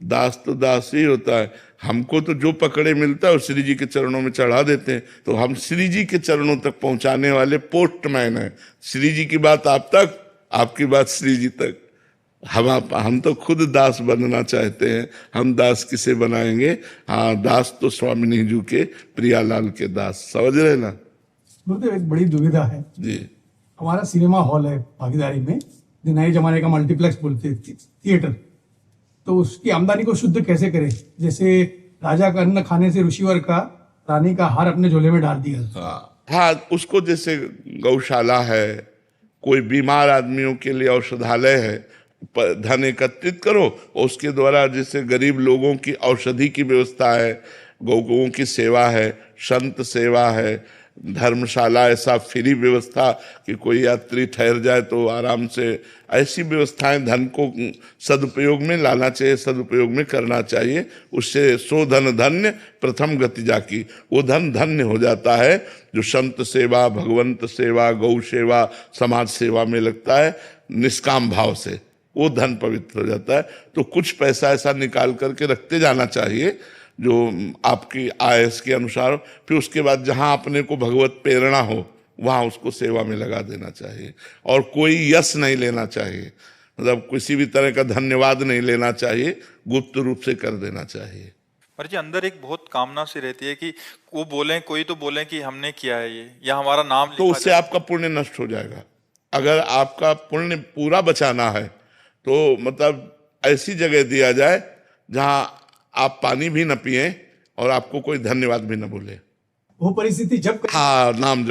दास तो दास ही होता है। हमको तो जो पकड़े मिलता है वो श्री जी के चरणों में चढ़ा देते हैं, तो हम श्री जी के चरणों तक पहुंचाने वाले पोस्टमैन हैं। श्री जी की बात आप तक, आपकी बात श्री जी तक। हम तो खुद दास बनना चाहते हैं, हम दास किसे बनाएंगे? हाँ, दास तो स्वामिनी जी के प्रियालाल के दास, समझ रहे ना गुरुदेव? एक बड़ी दुविधा है जी। हमारा सिनेमा हॉल है भागीदारी में, जो नए जमाने का मल्टीप्लेक्स बोलते हैं, थिएटर, तो उसकी आमदनी को शुद्ध कैसे करें? जैसे राजा का अन्न खाने से ऋषिवर का रानी का हार अपने झोले में डाल दिया। हाँ, उसको जैसे गौशाला है, कोई बीमार आदमियों के लिए औषधालय है, धन एकत्रित करो, उसके द्वारा जैसे गरीब लोगों की औषधि की व्यवस्था है, गौओं की सेवा है, संत सेवा है, धर्मशाला ऐसा फ्री व्यवस्था कि कोई यात्री ठहर जाए तो आराम से, ऐसी व्यवस्थाएं धन को सदुपयोग में लाना चाहिए, सदुपयोग में करना चाहिए। उससे सो धन धन्य प्रथम गति जाकी, वो धन धन्य हो जाता है जो संत सेवा, भगवंत सेवा, गौ सेवा, समाज सेवा में लगता है निष्काम भाव से, वो धन पवित्र हो जाता है। तो कुछ पैसा ऐसा निकाल करके रखते जाना चाहिए जो आपकी आयस के अनुसार, फिर उसके बाद जहां अपने को भगवत प्रेरणा हो वहां उसको सेवा में लगा देना चाहिए। और कोई यश नहीं लेना चाहिए, मतलब किसी भी तरह का धन्यवाद नहीं लेना चाहिए, गुप्त रूप से कर देना चाहिए। पर जी अंदर एक बहुत कामना सी रहती है कि वो बोलें, कोई तो बोलें कि हमने किया है ये, या हमारा नाम तो उससे आपका पुण्य नष्ट हो जाएगा। अगर आपका पुण्य पूरा बचाना है तो मतलब ऐसी जगह दिया जाए जहां आप पानी भी न पिए और आपको कोई धन्यवाद भी न बोले। वो परिस्थिति जब हाँ, नाम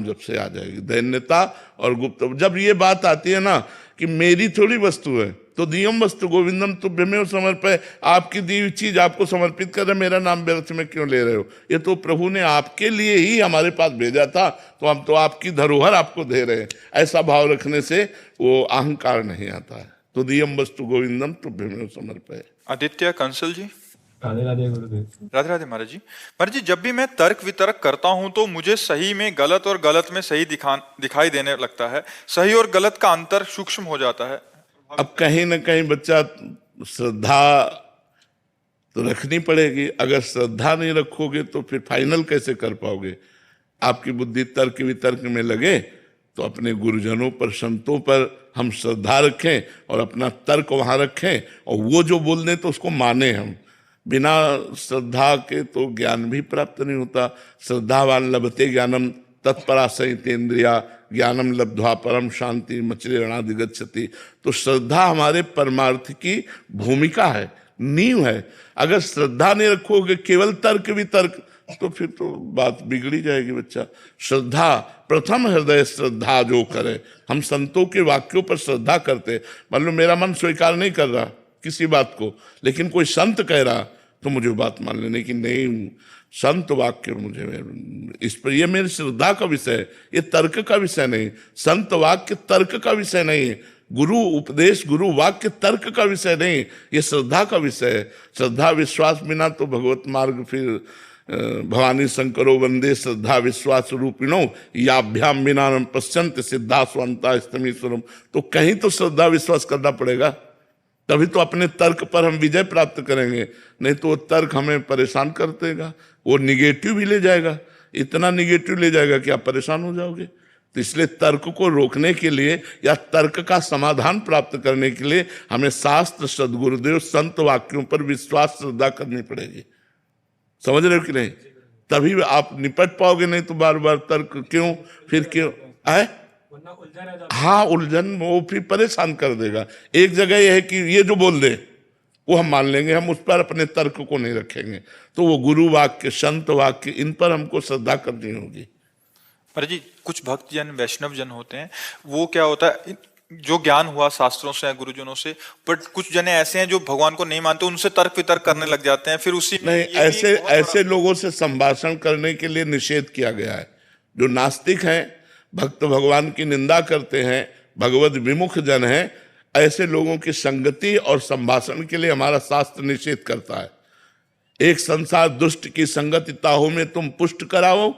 जप से आ जाएगी दैन्यता और गुप्त। जब ये बात आती है ना कि मेरी थोड़ी वस्तु है, तो दियम वस्तु गोविंदम तुभ्यमेव समर्पय, आपकी दी हुई चीज आपको समर्पित कर रहे, मेरा नाम व्यर्थ में क्यों ले रहे हो? ये तो प्रभु ने आपके लिए ही हमारे पास भेजा था, तो हम तो आपकी धरोहर आपको दे रहे हैं। ऐसा भाव रखने से वो अहंकार नहीं आता है। तो दियम वस्तु गोविंदम तुभ्यमेव समर्पय। आदित्य कंसल जी। राधे राधे गुरुदेव। राधे राधे महाराज जी। महाराज जी, जब भी मैं तर्क वितर्क करता हूं तो मुझे सही में गलत और गलत में सही दिखाई देने लगता है। सही और गलत का अंतर सूक्ष्म हो जाता है। अब कहीं ना कहीं बच्चा श्रद्धा तो रखनी पड़ेगी। अगर श्रद्धा नहीं रखोगे तो फिर फाइनल कैसे कर पाओगे? आपकी बुद्धि तर्क वितर्क में लगे तो अपने गुरुजनों पर, संतों पर हम श्रद्धा रखें और अपना तर्क वहां रखें, और वो जो बोल दें तो उसको माने हम। बिना श्रद्धा के तो ज्ञान भी प्राप्त नहीं होता। श्रद्धावान लभते ज्ञानम तत्परासहितेन्द्रिया ज्ञानम लब्ध्वा परम शांति मचरेणाधिगच्छति। तो श्रद्धा हमारे परमार्थ की भूमिका है, नींव है। अगर श्रद्धा नहीं रखोगे, केवल तर्क वितर्क, तो फिर तो बात बिगड़ी जाएगी बच्चा। श्रद्धा, प्रथम हृदय श्रद्धा जो करे। हम संतों के वाक्यों पर श्रद्धा करते। मान लो मेरा मन स्वीकार नहीं कर रहा किसी बात को, लेकिन कोई संत कह रहा तो मुझे बात मान लेने की, नहीं संत वाक्य मुझे इस पर, ये मेरी श्रद्धा का विषय है, ये तर्क का विषय नहीं। संत वाक्य तर्क का विषय नहीं है, गुरु उपदेश, गुरु वाक्य तर्क का विषय नहीं, ये श्रद्धा का विषय है। श्रद्धा विश्वास बिना तो भगवत मार्ग फिर भवानी शंकरो वंदे श्रद्धा विश्वास रूपिणो याभ्याम बिना पश्चंत सिद्धा स्वंता स्तमीश्वरम। तो कहीं तो श्रद्धा विश्वास करना पड़ेगा, तभी तो अपने तर्क पर हम विजय प्राप्त करेंगे। नहीं तो वो तर्क हमें परेशान कर देगा, वो निगेटिव भी ले जाएगा, इतना निगेटिव ले जाएगा कि आप परेशान हो जाओगे। तो इसलिए तर्क को रोकने के लिए या तर्क का समाधान प्राप्त करने के लिए हमें शास्त्र, सदगुरुदेव, संत वाक्यों पर विश्वास श्रद्धा करनी पड़ेगी। समझ रहे हो कि नहीं? तभी आप निपट पाओगे, नहीं तो बार बार तर्क क्यों, फिर क्यों है। हाँ, उलझन वो फिर परेशान कर देगा। एक जगह यह है कि ये जो बोल दे वो हम मान लेंगे, हम उस पर अपने तर्क को नहीं रखेंगे। तो वो गुरु वाक्य, संत वाक्य, इन पर हमको श्रद्धा करनी होगी। पर जी कुछ भक्त जन, वैष्णव जन होते हैं, वो क्या होता है, जो ज्ञान हुआ शास्त्रों से या गुरुजनों से, बट कुछ जने ऐसे हैं जो भगवान को नहीं मानते, उनसे तर्क वितर्क करने लग जाते हैं। फिर उसी नहीं, ऐसे लोगों से संभाषण करने के लिए निषेध किया गया है। जो नास्तिक हैं, भक्त भगवान की निंदा करते हैं, भगवत विमुख जन हैं, ऐसे लोगों की संगति और संभाषण के लिए हमारा शास्त्र निषेध करता है। एक संसार दुष्ट की संगति ताहू में तुम पुष्ट कराओ,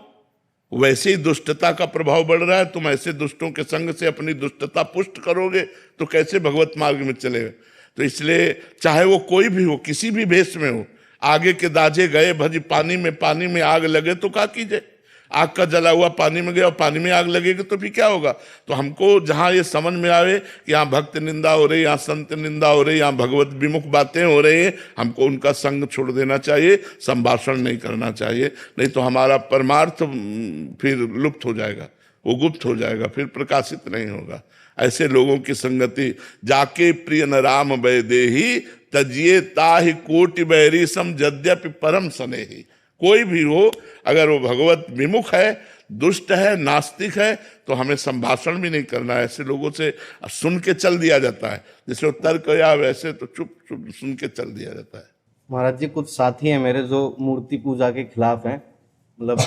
वैसे ही दुष्टता का प्रभाव बढ़ रहा है। तुम ऐसे दुष्टों के संग से अपनी दुष्टता पुष्ट करोगे तो कैसे भगवत मार्ग में चलेगा? तो इसलिए चाहे वो कोई भी हो, किसी भी भेष में हो, आगे के दाजे गए भजी पानी में आग लगे तो क्या कीजिए? आग का जला हुआ पानी में गया और पानी में आग लगेगी तो फिर क्या होगा? तो हमको जहां ये समझ में आवे कि यहाँ भक्त निंदा हो रही, यहाँ संत निंदा हो रही, यहाँ भगवत विमुख बातें हो रही है, हमको उनका संग छोड़ देना चाहिए, संभाषण नहीं करना चाहिए। नहीं तो हमारा परमार्थ फिर लुप्त हो जाएगा, वो गुप्त हो जाएगा, फिर प्रकाशित नहीं होगा। ऐसे लोगों की संगति, जाके प्रिय न राम वैदेही तजिए ताहि कोटि बैरी सम यद्यपि परम स्नेही। कोई भी हो, अगर वो भगवत विमुख है, दुष्ट है, नास्तिक है, तो हमें संभाषण भी नहीं करना है। ऐसे लोगों से सुन के चल दिया जाता है, जैसे वो तर्क या वैसे तो चुप चुप सुन के चल दिया जाता है। महाराज जी, कुछ साथी हैं मेरे जो मूर्ति पूजा के खिलाफ हैं, मतलब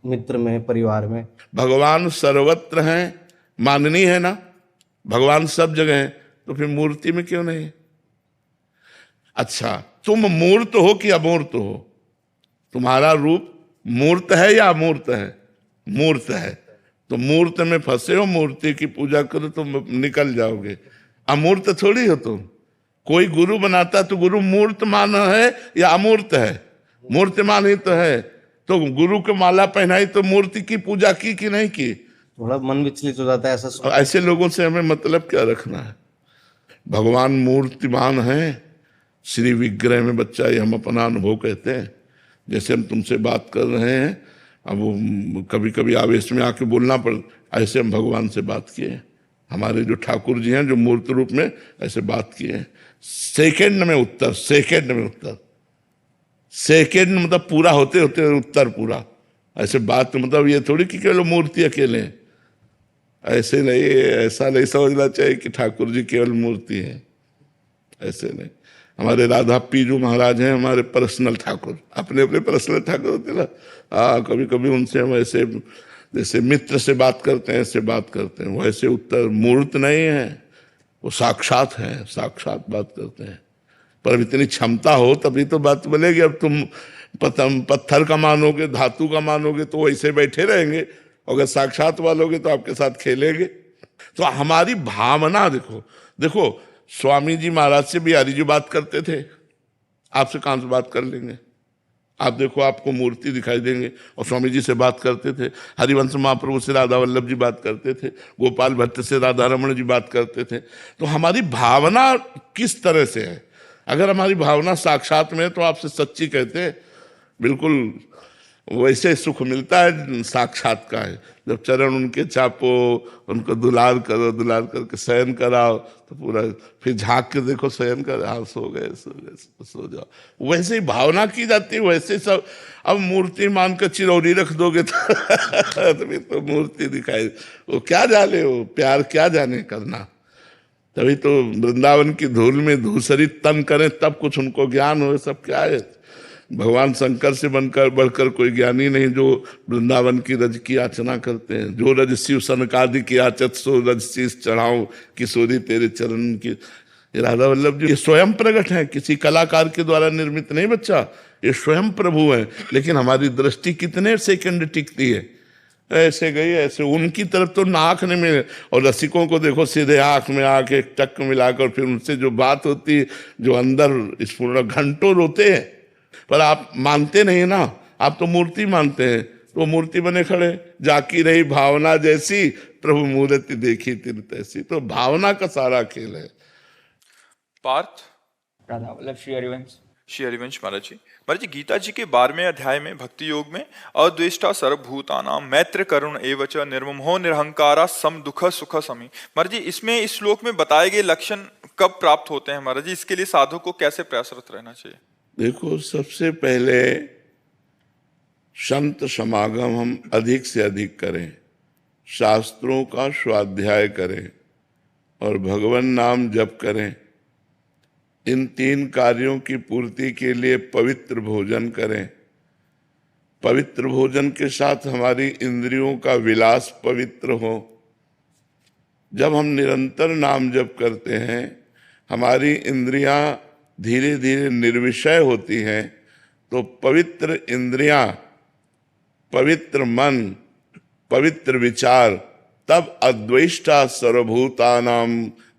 मित्र में, परिवार में। भगवान सर्वत्र हैं, माननीय है ना, भगवान सब जगह है, तो फिर मूर्ति में क्यों नहीं? अच्छा, तुम मूर्त हो कि अमूर्त हो? तुम्हारा रूप मूर्त है या अमूर्त है? मूर्त है। तो मूर्त में फंसे हो, मूर्ति की पूजा करो तो निकल जाओगे। अमूर्त थोड़ी हो तुम। कोई गुरु बनाता तो गुरु मूर्तमान है या अमूर्त है? मूर्तिमान ही तो है। तो गुरु को माला पहनाई तो मूर्ति की पूजा की कि नहीं की? थोड़ा मन विचलित हो जाता है ऐसा। ऐसे लोगों से हमें मतलब क्या रखना है? भगवान मूर्तिमान है, श्री विग्रह में बच्चा, ये हम अपना अनुभव कहते हैं। जैसे हम तुमसे बात कर रहे हैं, अब वो कभी कभी आवेश में आके बोलना पड़, ऐसे हम भगवान से बात किए। हमारे जो ठाकुर जी हैं, जो मूर्त रूप में ऐसे बात किए, सेकंड में उत्तर, सेकंड में उत्तर, सेकंड मतलब पूरा होते होते उत्तर पूरा। ऐसे बात मतलब ये थोड़ी कि केवल मूर्ति अकेले हैं, ऐसे नहीं, ऐसा नहीं समझना चाहिए कि ठाकुर जी केवल मूर्ति है, ऐसे नहीं। हमारे राधा पीजू महाराज हैं हमारे पर्सनल ठाकुर, अपने अपने पर्सनल ठाकुर होते ना। कभी कभी उनसे हम ऐसे जैसे मित्र से बात करते हैं, ऐसे बात करते हैं। वो ऐसे उत्तर मूर्त नहीं है, वो साक्षात है, साक्षात बात करते हैं। पर इतनी क्षमता हो तभी तो बात बनेगी। अब तुम पत्थर का मानोगे, धातु का मानोगे तो वैसे बैठे रहेंगे, अगर साक्षात वालोगे तो आपके साथ खेलेंगे। तो हमारी भावना देखो, देखो स्वामी जी महाराज से बिहारी जी बात करते थे, आपसे कहां से बात कर लेंगे? आप देखो, आपको मूर्ति दिखाई देंगे। और स्वामी जी से बात करते थे, हरिवंश महाप्रभु से राधा वल्लभ जी बात करते थे, गोपाल भट्ट से राधा रमण जी बात करते थे। तो हमारी भावना किस तरह से है? अगर हमारी भावना साक्षात में है तो आपसे सच्ची कहते हैं, बिल्कुल वैसे सुख मिलता है साक्षात का है। जब चरण उनके चापो, उनको दुलार करो, दुलार करके शयन कराओ तो पूरा, फिर झांक के देखो शयन कर, हाँ सो गए सो गए, सो जाओ। वैसे ही भावना की जाती है, वैसे सब। अब मूर्ति मान कर चिरौरी रख दोगे तो तो मूर्ति दिखाई, वो क्या जाने, वो प्यार क्या जाने करना। तभी तो वृंदावन की धूल में धूसरित तन करें तब कुछ उनको ज्ञान हो। सब क्या है? भगवान शंकर से बनकर बढ़कर कोई ज्ञानी नहीं जो वृंदावन की रज की याचना करते हैं। जो रज शिव सनकादि की याचत सो रज शीस चढ़ाऊं किशोरी तेरे चरण की। ये राधा वल्लभ जी ये स्वयं प्रकट है, किसी कलाकार के द्वारा निर्मित नहीं बच्चा, ये स्वयं प्रभु है। लेकिन हमारी दृष्टि कितने सेकंड टिकती है, ऐसे गई ऐसे, उनकी तरफ तो नाक नहीं मिले। और रसिकों को देखो, सीधे आंख में आके टक मिलाकर फिर उनसे जो बात होती है, जो अंदर स्फूर्णा, घंटों रोते हैं पर आप मानते नहीं ना, आप तो मूर्ति मानते हैं। तो मूर्ति बने खड़े, जाकी रही भावना जैसी, प्रभु मूर्ति देखी तिन तैसी। तो भावना का सारा खेल है। पार्थ राधा वल्लभ श्री हरिवंश। श्री हरिवंश महाराज जी, महाराज जी गीता जी के 12वें अध्याय में भक्ति योग में अद्वेष्टा सर्वभूतानां मैत्र करुण एवच निर्ममो निरहंकारा सम दुख सुख समी। महाराज जी इसमें इस श्लोक में बताए गए लक्षण कब प्राप्त होते हैं महाराज जी? इसके लिए साधु को कैसे प्रयासरत रहना चाहिए? देखो, सबसे पहले संत समागम हम अधिक से अधिक करें, शास्त्रों का स्वाध्याय करें और भगवान नाम जप करें। इन 3 कार्यों की पूर्ति के लिए पवित्र भोजन करें। पवित्र भोजन के साथ हमारी इंद्रियों का विलास पवित्र हो। जब हम निरंतर नाम जप करते हैं, हमारी इंद्रियां धीरे धीरे निर्विषय होती हैं। तो पवित्र इंद्रियां, पवित्र मन, पवित्र विचार, तब अद्वेष्टा सर्वभूतानां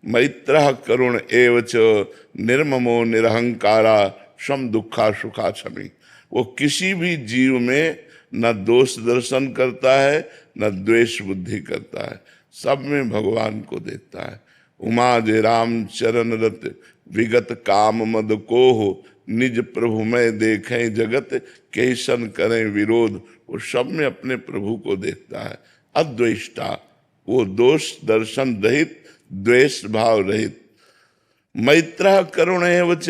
मैत्रः करुण एव च निर्ममो निरहंकारा सम दुखा सुखा क्षमी। वो किसी भी जीव में न दोष दर्शन करता है न द्वेष बुद्धि करता है, सब में भगवान को देखता है। उमा जे राम चरण रत विगत काम मद को हो, निज प्रभु में देखें जगत कैसन करें विरोध। वो सब में अपने प्रभु को देखता है। अद्वेष्टा, वो दोष दर्शन रहित, द्वेष भाव रहित। मैत्रः करुण एव च,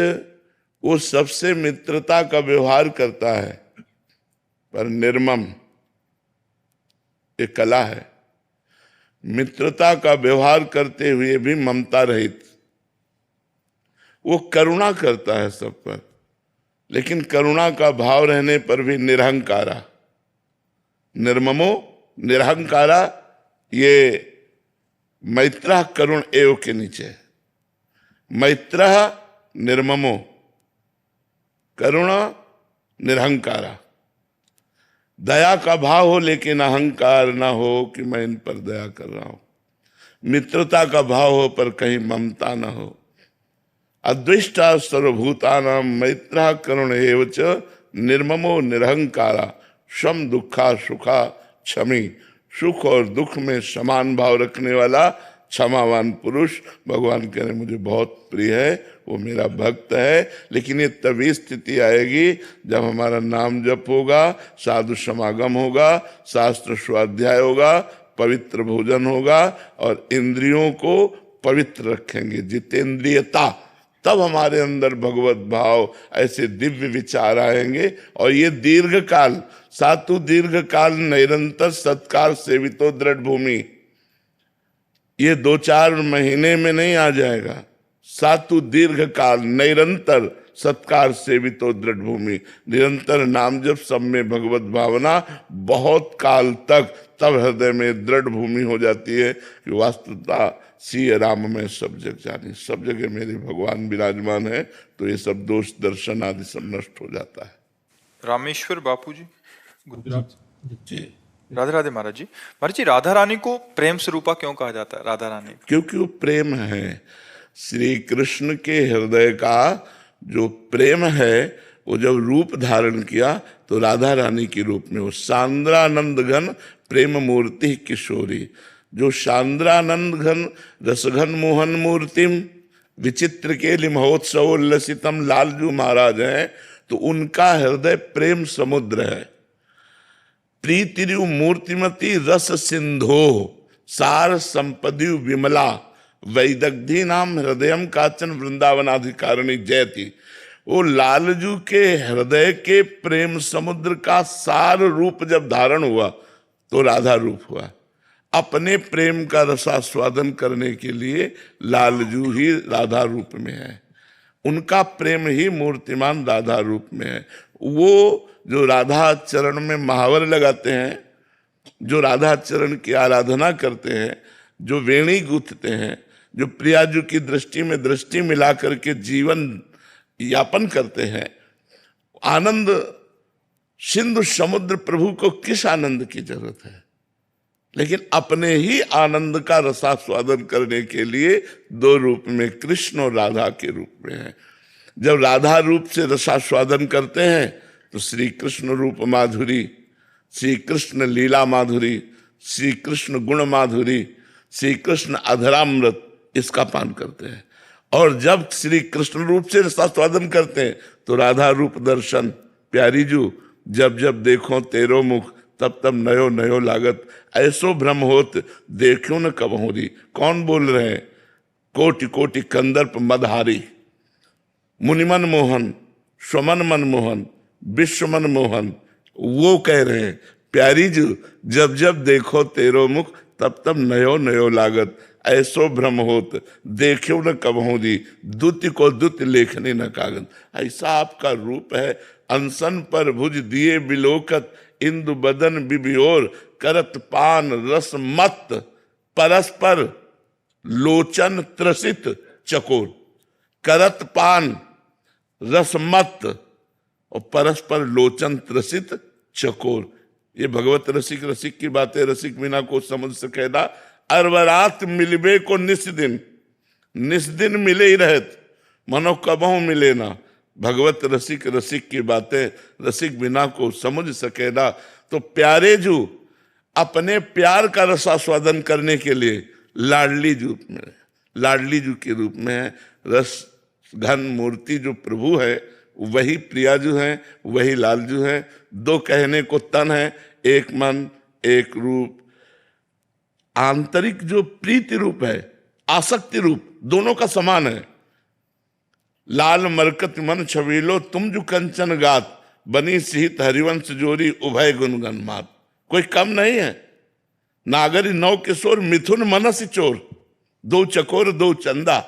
वो सबसे मित्रता का व्यवहार करता है, पर निर्मम, ये कला है। मित्रता का व्यवहार करते हुए भी ममता रहित। वो करुणा करता है सब पर, लेकिन करुणा का भाव रहने पर भी निरहंकारा। निर्ममो निरहंकारा, ये मैत्रः करुण एव के नीचे। मैत्रः निर्ममो, करुणा निरहंकारा। दया का भाव हो लेकिन अहंकार ना हो कि मैं इन पर दया कर रहा हूं। मित्रता का भाव हो पर कहीं ममता ना हो। अद्वेष्टा सर्वभूतानां मैत्रः करुण एव च निर्ममो निरहंकारा सम दुखा सुखा क्षमी। सुख और दुख में समान भाव रखने वाला क्षमावान पुरुष भगवान कह रहे मुझे बहुत प्रिय है, वो मेरा भक्त है। लेकिन ये तभी स्थिति आएगी जब हमारा नाम जप होगा, साधु समागम होगा, शास्त्र स्वाध्याय होगा, पवित्र भोजन होगा और इंद्रियों को पवित्र रखेंगे, जितेंद्रियता। तब हमारे अंदर भगवत भाव, ऐसे दिव्य विचार आएंगे। और ये दीर्घ काल, सातु दीर्घ काल निरंतर सत्कार सेवितो दृढ़ भूमि, ये 2-4 महीने में नहीं आ जाएगा। सातु दीर्घ काल निरंतर सत्कार सेवितो दृढ़ भूमि, निरंतर नाम जप, सब में भगवत भावना, बहुत काल तक, तब हृदय में दृढ़ भूमि हो जाती है कि वास्तवता सिय राम में सब जग जानी, सब जगह मेरे भगवान विराजमान है। तो ये सब दोष दर्शन आदि सब नष्ट हो जाता है। रामेश्वर बापू जी, गुजरात। राधे राधे महाराज जी। महाराज जी, राधा रानी को प्रेम स्वरूपा क्यों कहा जाता है? राधा रानी क्योंकि वो प्रेम है। श्री कृष्ण के हृदय का जो प्रेम है, वो जब रूप धारण किया तो राधा रानी के रूप में, वो सांद्रानंद घन प्रेम मूर्ति किशोरी। जो सांद्रानंद घन रसघन मोहन मूर्तिम विचित्र के महोत्सवोल्लसितम लालजू महाराज हैं, तो उनका हृदय प्रेम समुद्र है। प्रीतिरु मूर्तिमती रस सिंधो सार संपदि विमला वैदग्धी नाम हृदयम काचन वृंदावनाधिकारिणी जयति। वो लालजू के हृदय के प्रेम समुद्र का सार रूप जब धारण हुआ तो राधा रूप हुआ। अपने प्रेम का रसास्वादन करने के लिए लालजू ही राधा रूप में है, उनका प्रेम ही मूर्तिमान राधा रूप में है। वो जो राधा चरण में महावर लगाते हैं, जो राधा चरण की आराधना करते हैं, जो वेणी गूंथते हैं, जो प्रियाजू की दृष्टि में दृष्टि मिला करके जीवन यापन करते हैं, आनंद सिंधु समुद्र प्रभु को किस आनंद की जरूरत है? लेकिन अपने ही आनंद का रसास्वादन करने के लिए 2 रूप में, कृष्ण और राधा के रूप में है। जब राधा रूप से रसास्वादन करते हैं तो श्री कृष्ण रूप माधुरी, श्री कृष्ण लीला माधुरी, श्री कृष्ण गुण माधुरी, श्री कृष्ण अधरामृत, इसका पान करते हैं। और जब श्री कृष्ण रूप से रसास्वादन करते हैं तो राधा रूप दर्शन, प्यारी जू जब जब देखो तेरो मुख तब तब नयो नयो लागत, ऐसो भ्रम होत देखो न कब हो रही। कौन बोल रहे हैं? कोटि कोटि कंदर्प मदहारी, मुनिमन मोहन, स्वमन मन मोहन, विश्व मन मोहन, वो कह रहे हैं प्यारी जी जब जब देखो तेरो मुख तब तब नयो नयो लागत, ऐसो भ्रम होत देखो न कब हो दी, दुत्य को दुत्य लेखनी न कागज। ऐसा आपका रूप है। अनसन पर भुज दिए बिलोकत, इंदु बदन बिबियोर, करत पान रस मत, परस्पर लोचन त्रसित चकोर। करत पान रस मत और परस्पर लोचन त्रसित चकोर। ये भगवत रसिक रसिक की बातें, रसिक बिना को समझ सकेदा। अरवरात मिलबे को निस दिन, निस्दिन मिले ही रहत, मनो कबहू मिले ना। भगवत रसिक रसिक की बातें रसिक बिना को समझ सके ना। तो प्यारे जू अपने प्यार का रसास्वादन करने के लिए लाडली जू के रूप में है। रस घन मूर्ति जो प्रभु है वही प्रियाजू है, वही लालजू है। दो कहने को तन है, एक मन एक रूप। आंतरिक जो प्रीति रूप है, आसक्ति रूप, दोनों का समान है। लाल मरकत मन छबीलो तुम जो कंचन गात, बनी सिहित हरिवंश जोरी उभय गुणगन मात। कोई कम नहीं है। नागरी नौ किशोर मिथुन मनस चोर, दो चकोर दो चंदा,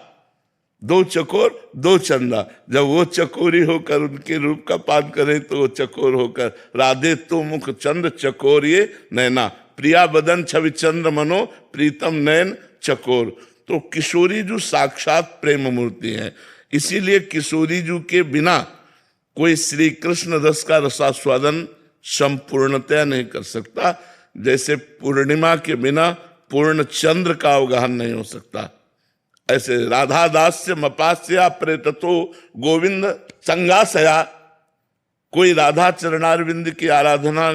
दो चकोर दो चंदा। जब वो चकोरी होकर उनके रूप का पान करे तो वो चकोर होकर, राधे तो मुख चंद्र चकोर ये नैना, प्रिया बदन छवि चंद्र मनो प्रीतम नयन चकोर। तो किशोरी जो साक्षात प्रेम मूर्ति है, इसीलिए किशोरी जू के बिना कोई श्री कृष्ण रस का रसास्वादन संपूर्णतया नहीं कर सकता। जैसे पूर्णिमा के बिना पूर्ण चंद्र का अवगाहन नहीं हो सकता, ऐसे राधा दास से मपास्या प्रेततो गोविंद संगासया। कोई राधा चरणारविंद की आराधना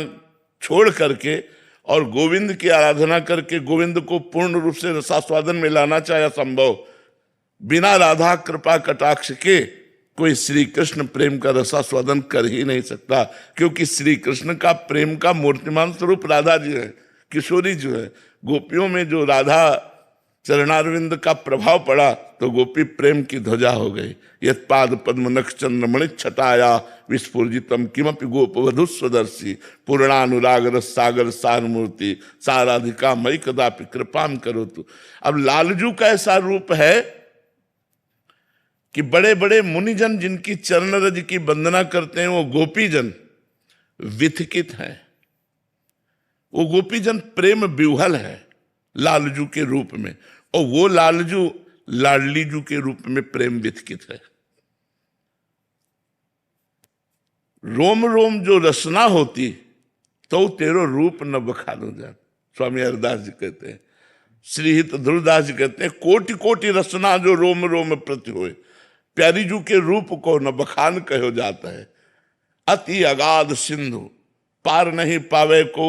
छोड़ करके और गोविंद की आराधना करके गोविंद को पूर्ण रूप से रसास्वादन में लाना चाहे संभव। बिना राधा कृपा कटाक्ष के कोई श्री कृष्ण प्रेम का रसास्वादन कर ही नहीं सकता, क्योंकि श्री कृष्ण का प्रेम का मूर्तिमान स्वरूप राधा जी है, किशोरी जो है। गोपियों में जो राधा चरणारविंद का प्रभाव पड़ा तो गोपी प्रेम की ध्वजा हो गई। यत पाद पद्म नख चंद्रमणि छटाया विस्फुजितम किमपि गोप वधु स्वदर्शी, पूर्णानुराग रस सागर सार मूर्ति साराधिका मई कदापि कृपाम करो तू। अब लालजू का ऐसा रूप है कि बड़े बड़े मुनिजन जिनकी चरण रज की वंदना करते हैं वो गोपीजन विथकित है, वो गोपीजन प्रेम विह्वल है लालजू के रूप में, और वो लालजू लाडलीजू के रूप में प्रेम विथकित है। रोम रोम जो रसना होती तो तेरो रूप न बखानो जान, स्वामी हरदास जी कहते हैं। श्रीहित ध्रुवदास जी कहते हैं कोटि कोटि रसना जो रोम रोम प्रति होए, प्यारी जू के रूप को न बखान कहो जाता है। अति अगाध सिंधु पार नहीं पावे को,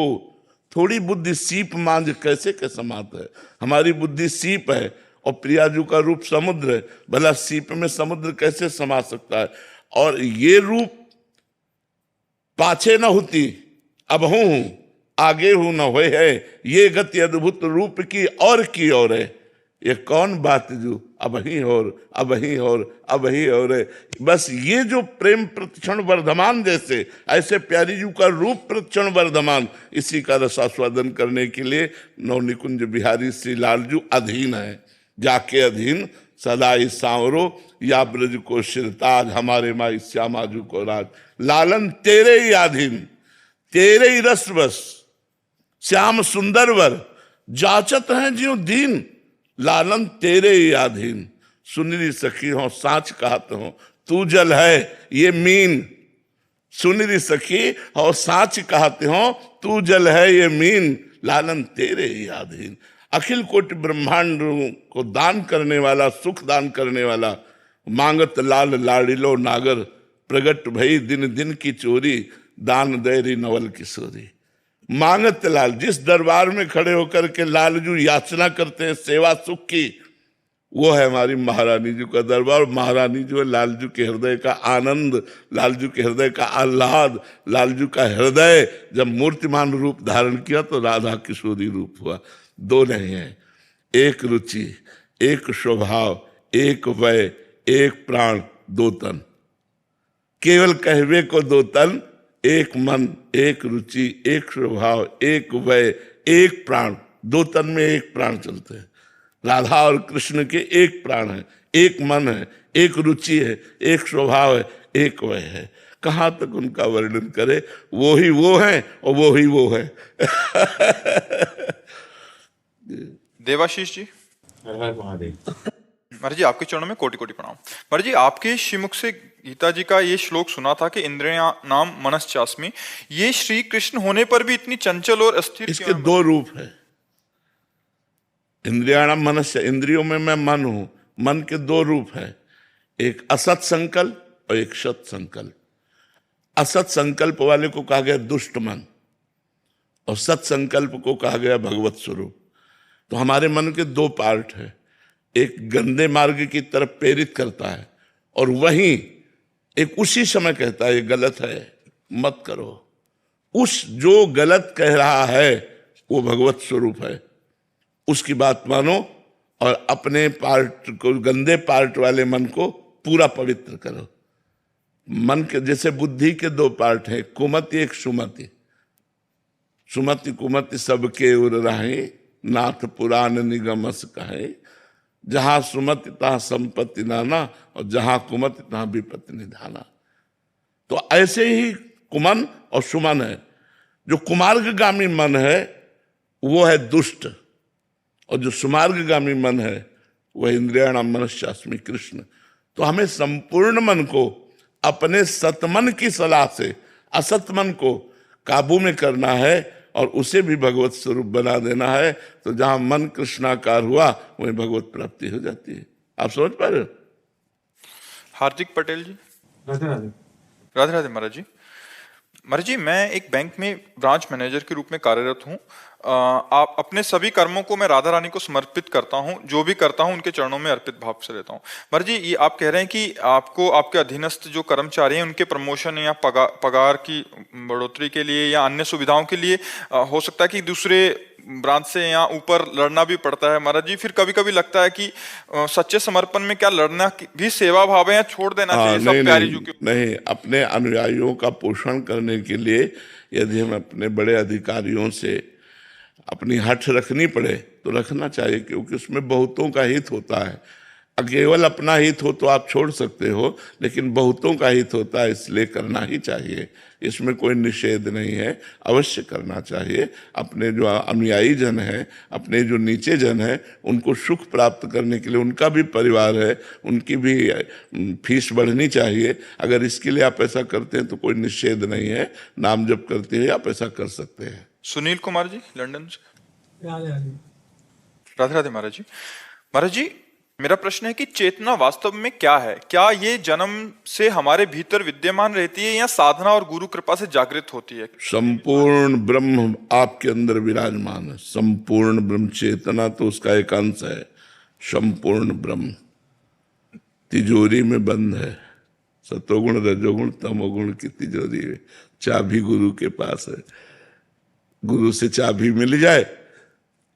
थोड़ी बुद्धि सीप मांझ कैसे के समात है। हमारी बुद्धि सीप है और प्रियाजू का रूप समुद्र है, भला सीप में समुद्र कैसे समा सकता है। और ये रूप पाछे न होती अब हूं आगे हूं न होए है, ये गति अद्भुत रूप की और है। ये कौन बात जो अब ही और अब ही और अब ही और है। बस ये जो प्रेम प्रतिक्षण वर्धमान, जैसे ऐसे प्यारी जू का रूप प्रतिक्षण वर्धमान, इसी का रसास्वादन करने के लिए नवनिकुंज बिहारी श्री लालजू अधीन है। जाके अधीन सदाई सांवरो या ब्रज को शिरताज, हमारे माई श्यामाजू को राज। लालन तेरे ही अधीन, तेरे ही रस बस, श्याम सुंदर वर जाचत हैं ज्यों दीन। लालन तेरे ही अधीन, सुनरी सखी हो साच कहत हो, तू जल है ये मीन। सुनरी सखी और साच कहते हो, तू जल है ये मीन। लालन तेरे ही अधीन, अखिल कोटि ब्रह्मांड को दान करने वाला, सुख दान करने वाला। मांगत लाल लाडिलो नागर, प्रगट भई दिन दिन की चोरी, दान दैरी नवल किशोरी। मांगत लाल, जिस दरबार में खड़े होकर के लालजू याचना करते हैं सेवा सुख की, वो है हमारी महारानी जी का दरबार। महारानी जो है लालजू के हृदय का आनंद, लालजू के हृदय का आह्लाद। लालजू का हृदय जब मूर्तिमान रूप धारण किया तो राधा किशोरी रूप हुआ। दो नहीं है, एक रुचि, एक स्वभाव, एक वय, एक प्राण, दो तन। केवल कहवे को दो तन, एक मन, एक रुचि, एक स्वभाव, एक वय, एक प्राण। दो तन में एक प्राण चलते हैं। राधा और कृष्ण के एक प्राण है, एक मन है, एक रुचि है, एक स्वभाव है, एक वय है। कहाँ तक उनका वर्णन करे, वो ही वो है और वो ही वो है। देवाशीष जी, हर हर महादेव। महाराज जी आपके चरणों में कोटि कोटि प्रणाम। महाराज जी आपके श्रीमुख से गीता जी का ये श्लोक सुना था कि इंद्रिया नाम मनश्चास्मि, ये श्री कृष्ण होने पर भी इतनी चंचल और अस्थिर इसके दो रूप है। इंद्रियाणाम मनस्य, इंद्रियों में मैं मन हूं, मन के दो रूप है, एक असत संकल्प और एक सत संकल्प। असत संकल्प वाले को कहा गया दुष्ट मन और सत संकल्प को कहा गया भगवत स्वरूप। तो हमारे मन के दो पार्ट है, एक गंदे मार्ग की तरफ प्रेरित करता है और वहीं एक उसी समय कहता है ये गलत है मत करो। उस जो गलत कह रहा है वो भगवत स्वरूप है, उसकी बात मानो और अपने पार्ट को, गंदे पार्ट वाले मन को पूरा पवित्र करो। मन के जैसे बुद्धि के दो पार्ट हैं, कुमति एक सुमति। सुमति कुमति सबके उर रहे, नाथ पुराण निगमस कहे। जहां सुमति तहां संपत्ति नाना और जहां कुमति तहां विपत्ति निधाना। तो ऐसे ही कुमन और सुमन है। जो कुमार्गगामी मन है वो है दुष्ट और जो सुमार्गगामी मन है वह इंद्रियाणाम मनश्चास्मि कृष्ण। तो हमें संपूर्ण मन को अपने सतमन की सलाह से असत मन को काबू में करना है और उसे भी भगवत स्वरूप बना देना है। तो जहां मन कृष्णाकार हुआ वहीं भगवत प्राप्ति हो जाती है। आप समझ पा रहे हो? हार्दिक पटेल जी। राधे राधे। राधे राधे महाराज जी। महाराज जी, मैं एक बैंक में ब्रांच मैनेजर के रूप में कार्यरत हूँ। आप अपने सभी कर्मों को मैं राधा रानी को समर्पित करता हूँ, जो भी करता हूँ उनके चरणों में अर्पित भाव से रहता हूँ। महाराज जी, ये आप कह रहे हैं कि आपको आपके अधीनस्थ जो कर्मचारी हैं उनके प्रमोशन या पगार की बढ़ोतरी के लिए या अन्य सुविधाओं के लिए हो सकता है कि दूसरे ब्रांच से या ऊपर लड़ना भी पड़ता है। महाराज जी, फिर कभी कभी लगता है कि सच्चे समर्पण में क्या लड़ना भी सेवा भाव है या छोड़ देना चाहिए सब प्यारी जो नहीं, अपने अनुयायियों का पोषण करने के लिए यदि हम अपने बड़े अधिकारियों से अपनी हठ रखनी पड़े तो रखना चाहिए, क्योंकि उसमें बहुतों का हित होता है। केवल अपना हित हो तो आप छोड़ सकते हो, लेकिन बहुतों का हित होता है, इसलिए करना ही चाहिए। इसमें कोई निषेध नहीं है, अवश्य करना चाहिए। अपने जो अनुयायी जन हैं, अपने जो नीचे जन हैं, उनको सुख प्राप्त करने के लिए, उनका भी परिवार है, उनकी भी फीस बढ़नी चाहिए। अगर इसके लिए आप ऐसा करते हैं तो कोई निषेध नहीं है। नाम जप करते हैं आप ऐसा कर सकते हैं। सुनील कुमार जी, लंदन से। राधे राधे। राधे राधे महाराज जी। महाराज जी, मेरा प्रश्न है कि चेतना वास्तव में क्या है? क्या ये जन्म से हमारे भीतर विद्यमान रहती है या साधना और गुरु कृपा से जागृत होती है? संपूर्ण ब्रह्म आपके अंदर विराजमान है। संपूर्ण ब्रह्म, चेतना तो उसका एक अंश है। संपूर्ण ब्रह्म तिजोरी में बंद है। सतोगुण रजोगुण तमोगुण की तिजोरी है, चाबी गुरु के पास है। गुरु से चाबी मिल जाए,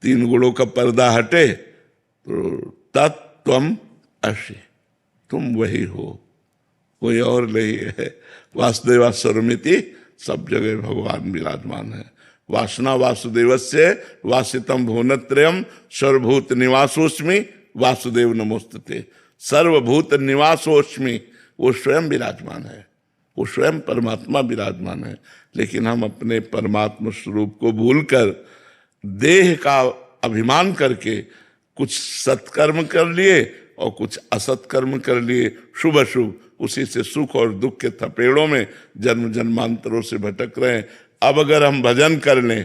तीन गुणों का पर्दा हटे तो तत्त्वम असि, तुम वही हो, कोई और नहीं है। वासुदेवा सर्वमिति, सब जगह भगवान विराजमान है। वासना वासुदेवस्य वासितम भुवनत्रयम् सर्वभूत निवासोस्मि वासुदेव नमोस्तुते। सर्वभूत निवासोस्मि, वो स्वयं विराजमान है, वो स्वयं परमात्मा विराजमान है। लेकिन हम अपने परमात्मा स्वरूप को भूलकर देह का अभिमान करके कुछ सत्कर्म कर लिए और कुछ असत्कर्म कर लिए, शुभ अशुभ, उसी से सुख और दुख के थपेड़ों में जन्म जन्मांतरों से भटक रहे हैं। अब अगर हम भजन कर लें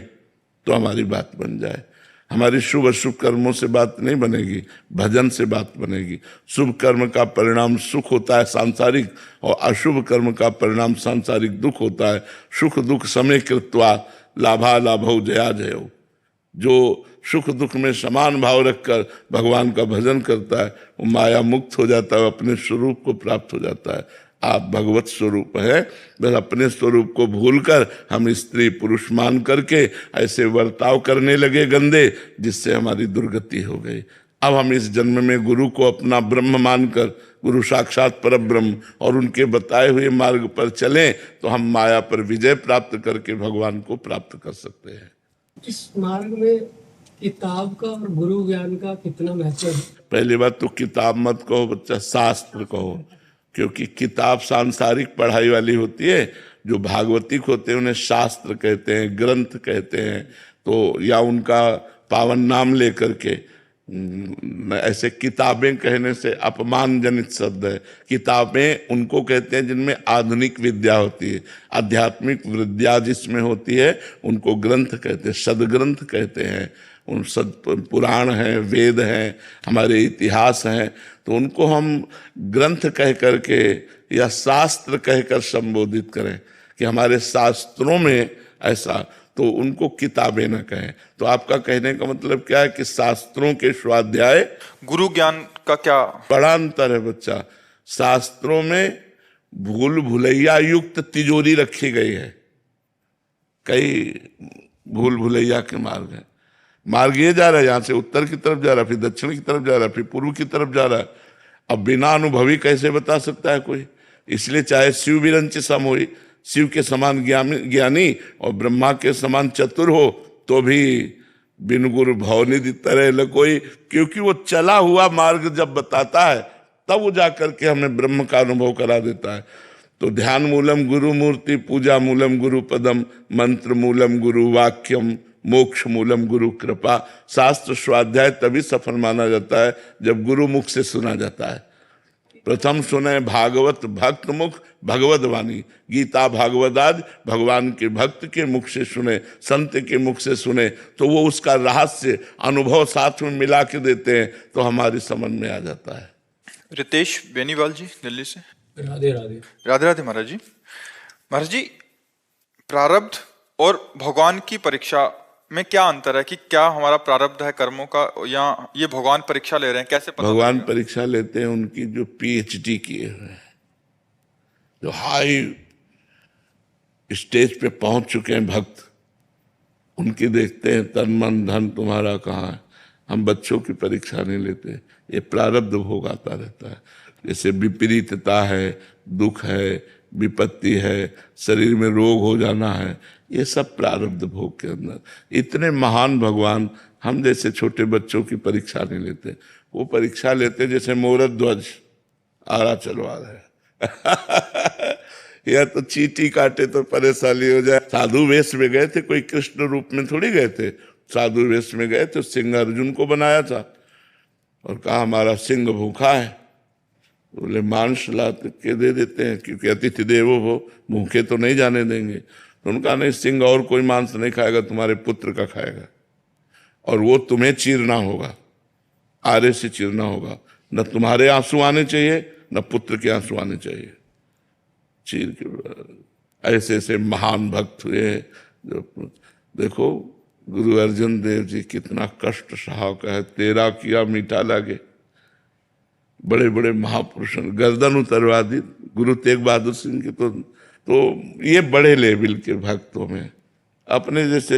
तो हमारी बात बन जाए। हमारी शुभ अशुभ कर्मों से बात नहीं बनेगी, भजन से बात बनेगी। शुभ कर्म का परिणाम सुख होता है सांसारिक, और अशुभ कर्म का परिणाम सांसारिक दुख होता है। सुख दुख समय कृत्वा लाभा लाभौ जया जयो। जो सुख दुख में समान भाव रखकर भगवान का भजन करता है वो माया मुक्त हो जाता है, अपने स्वरूप को प्राप्त हो जाता है। आप भगवत स्वरूप है, बस अपने स्वरूप को भूलकर हम स्त्री पुरुष मान करके ऐसे बर्ताव करने लगे गंदे, जिससे हमारी दुर्गति हो गई। अब हम इस जन्म में गुरु को अपना ब्रह्म मानकर, गुरु साक्षात पर ब्रह्म, और उनके बताए हुए मार्ग पर चलें तो हम माया पर विजय प्राप्त करके भगवान को प्राप्त कर सकते हैं। इस मार्ग में किताब का और गुरु ज्ञान का कितना महत्व है? पहली बात तो किताब मत कहो बच्चा, शास्त्र कहो, क्योंकि किताब सांसारिक पढ़ाई वाली होती है। जो भागवतिक होते हैं उन्हें शास्त्र कहते हैं, ग्रंथ कहते हैं। तो या उनका पावन नाम लेकर के ऐसे किताबें कहने से अपमान जनित शब्द है। किताबें उनको कहते हैं जिनमें आधुनिक विद्या होती है, आध्यात्मिक विद्या जिसमें होती है उनको ग्रंथ कहते हैं, सदग्रंथ कहते हैं। उन पुराण हैं, वेद हैं, हमारे इतिहास हैं, तो उनको हम ग्रंथ कह करके या शास्त्र कहकर संबोधित करें कि हमारे शास्त्रों में ऐसा, तो उनको किताबें न कहें। तो आपका कहने का मतलब क्या है कि शास्त्रों के स्वाध्याय, गुरु ज्ञान का क्या? बड़ा अंतर है बच्चा। शास्त्रों में भूल भुलैया युक्त तिजोरी रखी गई है, कई भूल भुलैया के मार्ग है। मार्ग ये जा रहा है, यहां से उत्तर की तरफ जा रहा है, फिर दक्षिण की तरफ जा रहा है, फिर पूर्व की तरफ जा रहा है। अब बिना अनुभवी कैसे बता सकता है कोई? इसलिए चाहे शिव विरंच सम होई, शिव के समान ज्ञानी और ब्रह्मा के समान चतुर हो, तो भी बिन गुरु भवनिधि तरह ल कोई, क्योंकि वो चला हुआ मार्ग जब बताता है तब वो जाकर के हमें ब्रह्म का अनुभव करा देता है। तो ध्यान मूलम गुरु मूर्ति, पूजा मूलम गुरु पदम, मंत्र मूलम गुरु वाक्यम, मोक्ष मूलम गुरु कृपा। शास्त्र स्वाध्याय तभी सफल माना जाता है जब गुरु मुख से सुना जाता है। प्रथम सुने भागवत भक्त मुख भगवत वाणी, गीता भागवत आदि भगवान के भक्त के मुख से सुने, संत के मुख से सुने, तो वो उसका रहस्य अनुभव साथ में मिला के देते हैं, तो हमारी समझ में आ जाता है। रितेश बेनीवाल जी दिल्ली से। राधे राधे। राधे राधे महाराज जी। महाराज जी, प्रारब्ध और भगवान की परीक्षा में क्या अंतर है? कि क्या हमारा प्रारब्ध है कर्मों का, या ये भगवान परीक्षा ले रहे हैं? कैसे पता भगवान लगेगा? परीक्षा लेते हैं उनकी जो PhD किए हुए हैं, जो हाई स्टेज पे पहुंच चुके हैं भक्त, उनकी देखते हैं तन मन धन तुम्हारा कहाँ है। हम बच्चों की परीक्षा नहीं लेते, ये प्रारब्ध भोग आता रहता है। जैसे विपरीतता है, दुख है, विपत्ति है, शरीर में रोग हो जाना है, ये सब प्रारब्ध भोग के अंदर। इतने महान भगवान हम जैसे छोटे बच्चों की परीक्षा नहीं लेते, वो परीक्षा लेते जैसे मोरत ध्वज आरा चलवा रहे या तो चींटी काटे तो परेशानी हो जाए। साधु वेश में गए थे, कोई कृष्ण रूप में थोड़ी गए थे, साधु वेश में गए थे। सिंह अर्जुन को बनाया था और कहा हमारा सिंह भूखा है, बोले मांस ला के दे देते हैं, क्योंकि अतिथि देवो भव, भूखे तो नहीं जाने देंगे। तो उनका नहीं, सिंह और कोई मांस नहीं खाएगा, तुम्हारे पुत्र का खाएगा, और वो तुम्हें चीरना होगा, आरे से चीरना होगा। न तुम्हारे आंसू आने चाहिए, न पुत्र के आंसू आने चाहिए, चीर के। ऐसे ऐसे महान भक्त हुए जो, देखो गुरु अर्जुन देव जी कितना कष्ट सहा का है, तेरा किया मीठा लागे। बड़े बड़े महापुरुषों गर्दन उतरवा दी गुरु तेग बहादुर सिंह की। तो ये बड़े लेवल के भक्तों में, अपने जैसे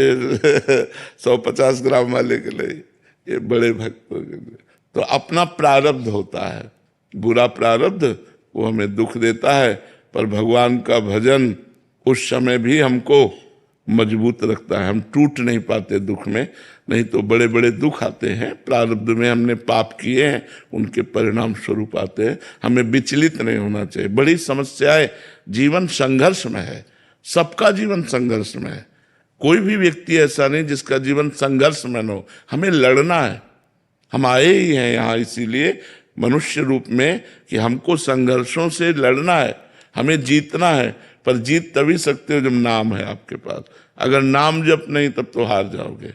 150 ग्राम वाले के लिए ये बड़े भक्तों के लिए तो अपना प्रारब्ध होता है। बुरा प्रारब्ध वो हमें दुख देता है, पर भगवान का भजन उस समय भी हमको मजबूत रखता है। हम टूट नहीं पाते दुख में, नहीं तो बड़े बड़े दुख आते हैं। प्रारब्ध में हमने पाप किए हैं, उनके परिणाम स्वरूप आते हैं। हमें विचलित नहीं होना चाहिए। बड़ी समस्याएं, जीवन संघर्ष में है, सबका जीवन संघर्ष में है। कोई भी व्यक्ति ऐसा नहीं जिसका जीवन संघर्ष में न हो। हमें लड़ना है, हम आए ही हैं यहाँ इसीलिए मनुष्य रूप में कि हमको संघर्षों से लड़ना है, हमें जीतना है। पर जीत तभी सकते हो जब नाम है आपके पास। अगर नाम जप नहीं तब तो हार जाओगे।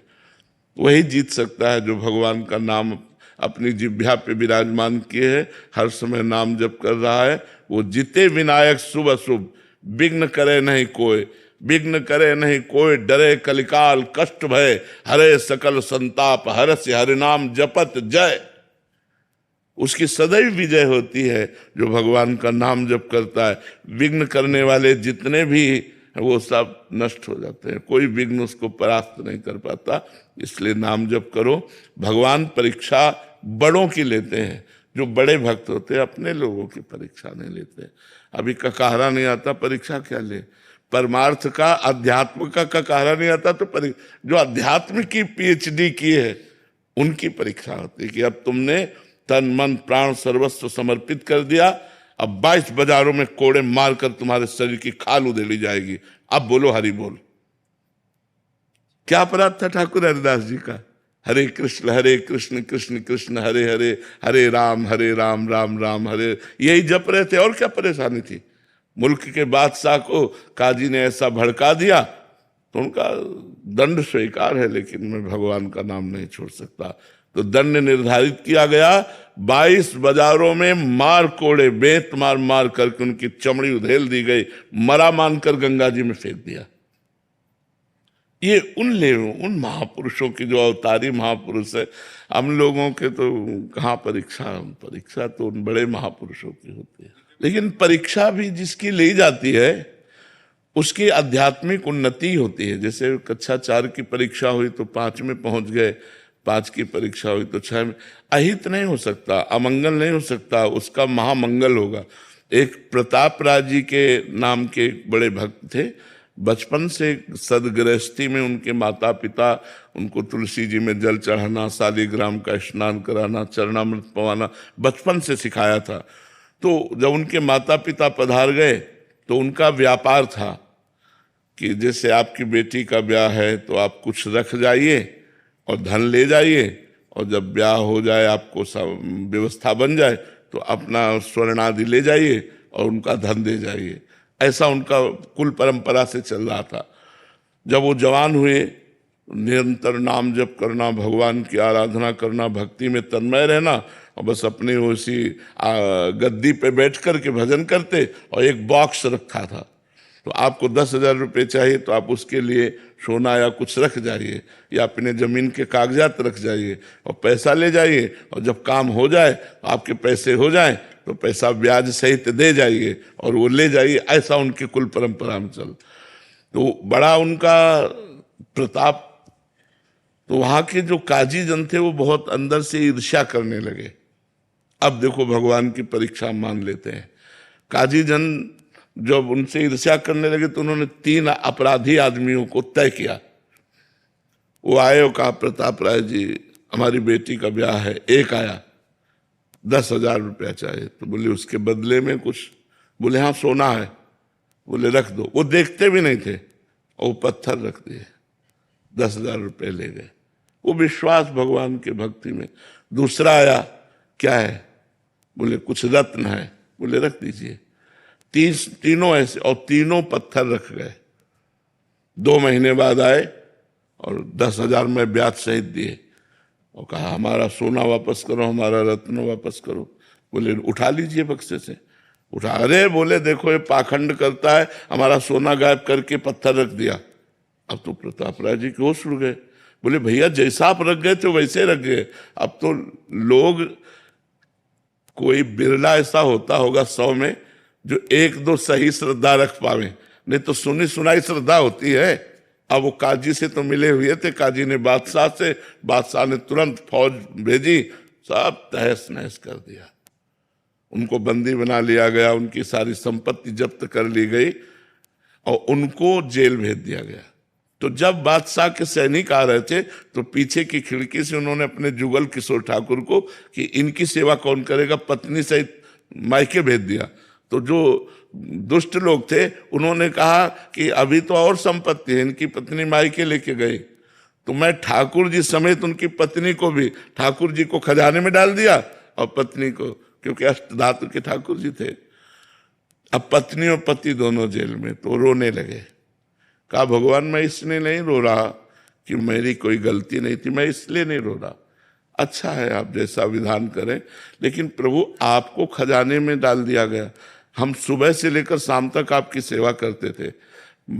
वही जीत सकता है जो भगवान का नाम अपनी जिह्वा पे विराजमान किए है, हर समय नाम जप कर रहा है। वो जिते विनायक शुभ अशुभ, विघ्न करे नहीं कोई, विघ्न करे नहीं कोई, डरे कलिकाल कष्ट भय, हरे सकल संताप, हरस्य हरि नाम जपत जय। उसकी सदैव विजय होती है जो भगवान का नाम जप करता है। विघ्न करने वाले जितने भी वो सब नष्ट हो जाते हैं, कोई विघ्न उसको परास्त नहीं कर पाता। इसलिए नाम जप करो। भगवान परीक्षा बड़ों की लेते हैं, जो बड़े भक्त होते हैं अपने लोगों की परीक्षा नहीं लेते। अभी ककारा नहीं आता, परीक्षा क्या ले? परमार्थ का, अध्यात्म का ककारा नहीं आता तो जो अध्यात्म की PhD की है उनकी परीक्षा होती है कि अब तुमने तन मन प्राण सर्वस्व समर्पित कर दिया, अब 22 बाजारों में कोड़े मारकर तुम्हारे शरीर की खाल उधेड़ी जाएगी, अब बोलो हरि बोल। क्या अपराध था ठाकुर हरिदास जी का? हरे कृष्ण कृष्ण कृष्ण हरे हरे, हरे राम राम राम हरे, यही जप रहे थे। और क्या परेशानी थी? मुल्क के बादशाह को काजी ने ऐसा भड़का दिया तो उनका दंड स्वीकार है, लेकिन मैं भगवान का नाम नहीं छोड़ सकता। तो दंड निर्धारित किया गया, 22 बाजारों में मार कोड़े, बेंत मार मार करके उनकी चमड़ी उधेल दी गई, मरा मानकर गंगा जी में फेंक दिया। ये उन महापुरुषों की जो अवतारी महापुरुष है। हम लोगों के तो कहाँ परीक्षा तो उन बड़े महापुरुषों की होती है। लेकिन परीक्षा भी जिसकी ली जाती है उसकी आध्यात्मिक उन्नति होती है। जैसे कक्षा 4 की परीक्षा हुई तो 5 में पहुंच गए, 5 की परीक्षा हुई तो 6 में। अहित नहीं हो सकता, अमंगल नहीं हो सकता, उसका महामंगल होगा। एक प्रताप राज जी के नाम के एक बड़े भक्त थे, बचपन से सदगृहस्थी में उनके माता पिता उनको तुलसी जी में जल चढ़ाना, शालिग्राम का स्नान कराना, चरणामृत पवाना बचपन से सिखाया था। तो जब उनके माता पिता पधार गए तो उनका व्यापार था कि जैसे आपकी बेटी का ब्याह है तो आप कुछ रख जाइए और धन ले जाइए, और जब ब्याह हो जाए, आपको सब व्यवस्था बन जाए तो अपना स्वर्ण आदि ले जाइए और उनका धन दे जाइए। ऐसा उनका कुल परंपरा से चल रहा था। जब वो जवान हुए, निरंतर नाम जप करना, भगवान की आराधना करना, भक्ति में तन्मय रहना, और बस अपने उसी गद्दी पे बैठ कर के भजन करते। और एक बॉक्स रखा था, तो आपको 10,000 रुपये चाहिए तो आप उसके लिए सोना या कुछ रख जाइए, या अपने जमीन के कागजात रख जाइए और पैसा ले जाइए, और जब काम हो जाए, आपके पैसे हो जाए तो पैसा ब्याज सहित दे जाइए और वो ले जाइए। ऐसा उनके कुल परंपरा में चल। तो बड़ा उनका प्रताप। तो वहाँ के जो काजी जन थे वो बहुत अंदर से ईर्ष्या करने लगे। अब देखो भगवान की परीक्षा मान लेते हैं। काजी जन जब उनसे ईर्ष्या करने लगे तो उन्होंने 3 अपराधी आदमियों को तय किया। वो आए और कहा, प्रताप राय जी हमारी बेटी का ब्याह है। एक आया, 10,000 रुपया चाहिए। तो बोले उसके बदले में कुछ? बोले हाँ सोना है। बोले रख दो। वो देखते भी नहीं थे और वो पत्थर रख दिए, 10,000 रुपये ले गए। वो विश्वास भगवान के भक्ति में। दूसरा आया, क्या है? बोले कुछ रत्न है। बोले रख दीजिए। तीनों ऐसे, और तीनों पत्थर रख गए। 2 महीने बाद आए और 10,000 में ब्याज सहित दिए और कहा हमारा सोना वापस करो, हमारा रत्न वापस करो। बोले उठा लीजिए बक्से से। उठा, अरे बोले देखो ये पाखंड करता है, हमारा सोना गायब करके पत्थर रख दिया। अब तो प्रताप राय जी के होश उड़ गए। बोले भैया जैसा आप रख गए थे वैसे रख गए। अब तो लोग, कोई बिरला ऐसा होता होगा 100 में जो 1-2 सही श्रद्धा रख पावे, नहीं तो सुनी सुनाई श्रद्धा होती है। अब वो काजी से तो मिले हुए थे, काजी ने बादशाह से, बादशाह ने तुरंत फौज भेजी, सब तहस नहस कर दिया। उनको बंदी बना लिया गया, उनकी सारी संपत्ति जब्त कर ली गई और उनको जेल भेज दिया गया। तो जब बादशाह के सैनिक आ रहे थे तो पीछे की खिड़की से उन्होंने अपने जुगल किशोर ठाकुर को कि इनकी सेवा कौन करेगा, पत्नी सहित मायके भेज दिया। तो जो दुष्ट लोग थे उन्होंने कहा कि अभी तो और संपत्ति है, इनकी पत्नी मायके लेके गई, तो मैं ठाकुर जी समेत उनकी पत्नी को भी, ठाकुर जी को खजाने में डाल दिया और पत्नी को, क्योंकि अष्टधातु के ठाकुर जी थे। अब पत्नी और पति दोनों जेल में। तो रोने लगे। कहा भगवान मैं इसलिए नहीं रो रहा कि मेरी कोई गलती नहीं थी, मैं इसलिए नहीं रो रहा। अच्छा है आप जैसा विधान करें, लेकिन प्रभु आपको खजाने में डाल दिया गया। हम सुबह से लेकर शाम तक आपकी सेवा करते थे,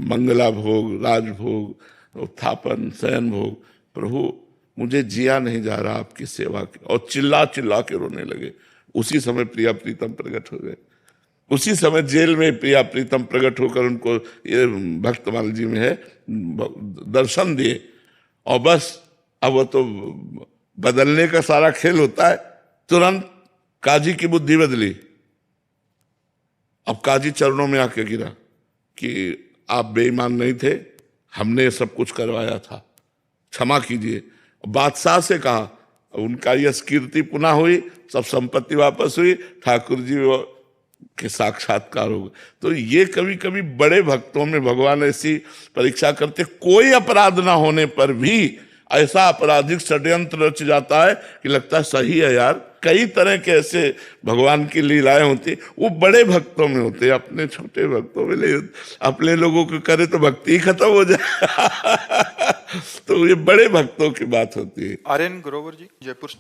मंगला भोग, राजभोग, उत्थापन, शयन भोग। प्रभु मुझे जिया नहीं जा रहा आपकी सेवा के। और चिल्ला चिल्ला के रोने लगे। उसी समय प्रिया प्रीतम प्रकट हो गए। उसी समय जेल में प्रिया प्रीतम प्रकट होकर उनको, ये भक्तमाल जी में है, दर्शन दिए। और बस अब वो तो बदलने का सारा खेल होता है। तुरंत काजी की बुद्धि बदली। अब काजी चरणों में आके गिरा कि आप बेईमान नहीं थे, हमने सब कुछ करवाया था, क्षमा कीजिए। बादशाह से कहा, उनका यश कीर्ति पुनः हुई, सब संपत्ति वापस हुई, ठाकुर जी के साक्षात्कार हो गए। तो ये कभी कभी बड़े भक्तों में भगवान ऐसी परीक्षा करते, कोई अपराध ना होने पर भी ऐसा आपराधिक षड्यंत्र रच जाता है कि लगता है सही है यार, कई तरह के ऐसे भगवान की लीलाएं होती, वो बड़े भक्तों में होते, अपने छोटे भक्तों में नहीं होते। अपने लोगों को करे तो भक्ति ही खत्म हो जाए। तो ये बड़े भक्तों की बात होती है। आर्यन ग्रोवर जी, जयपुर।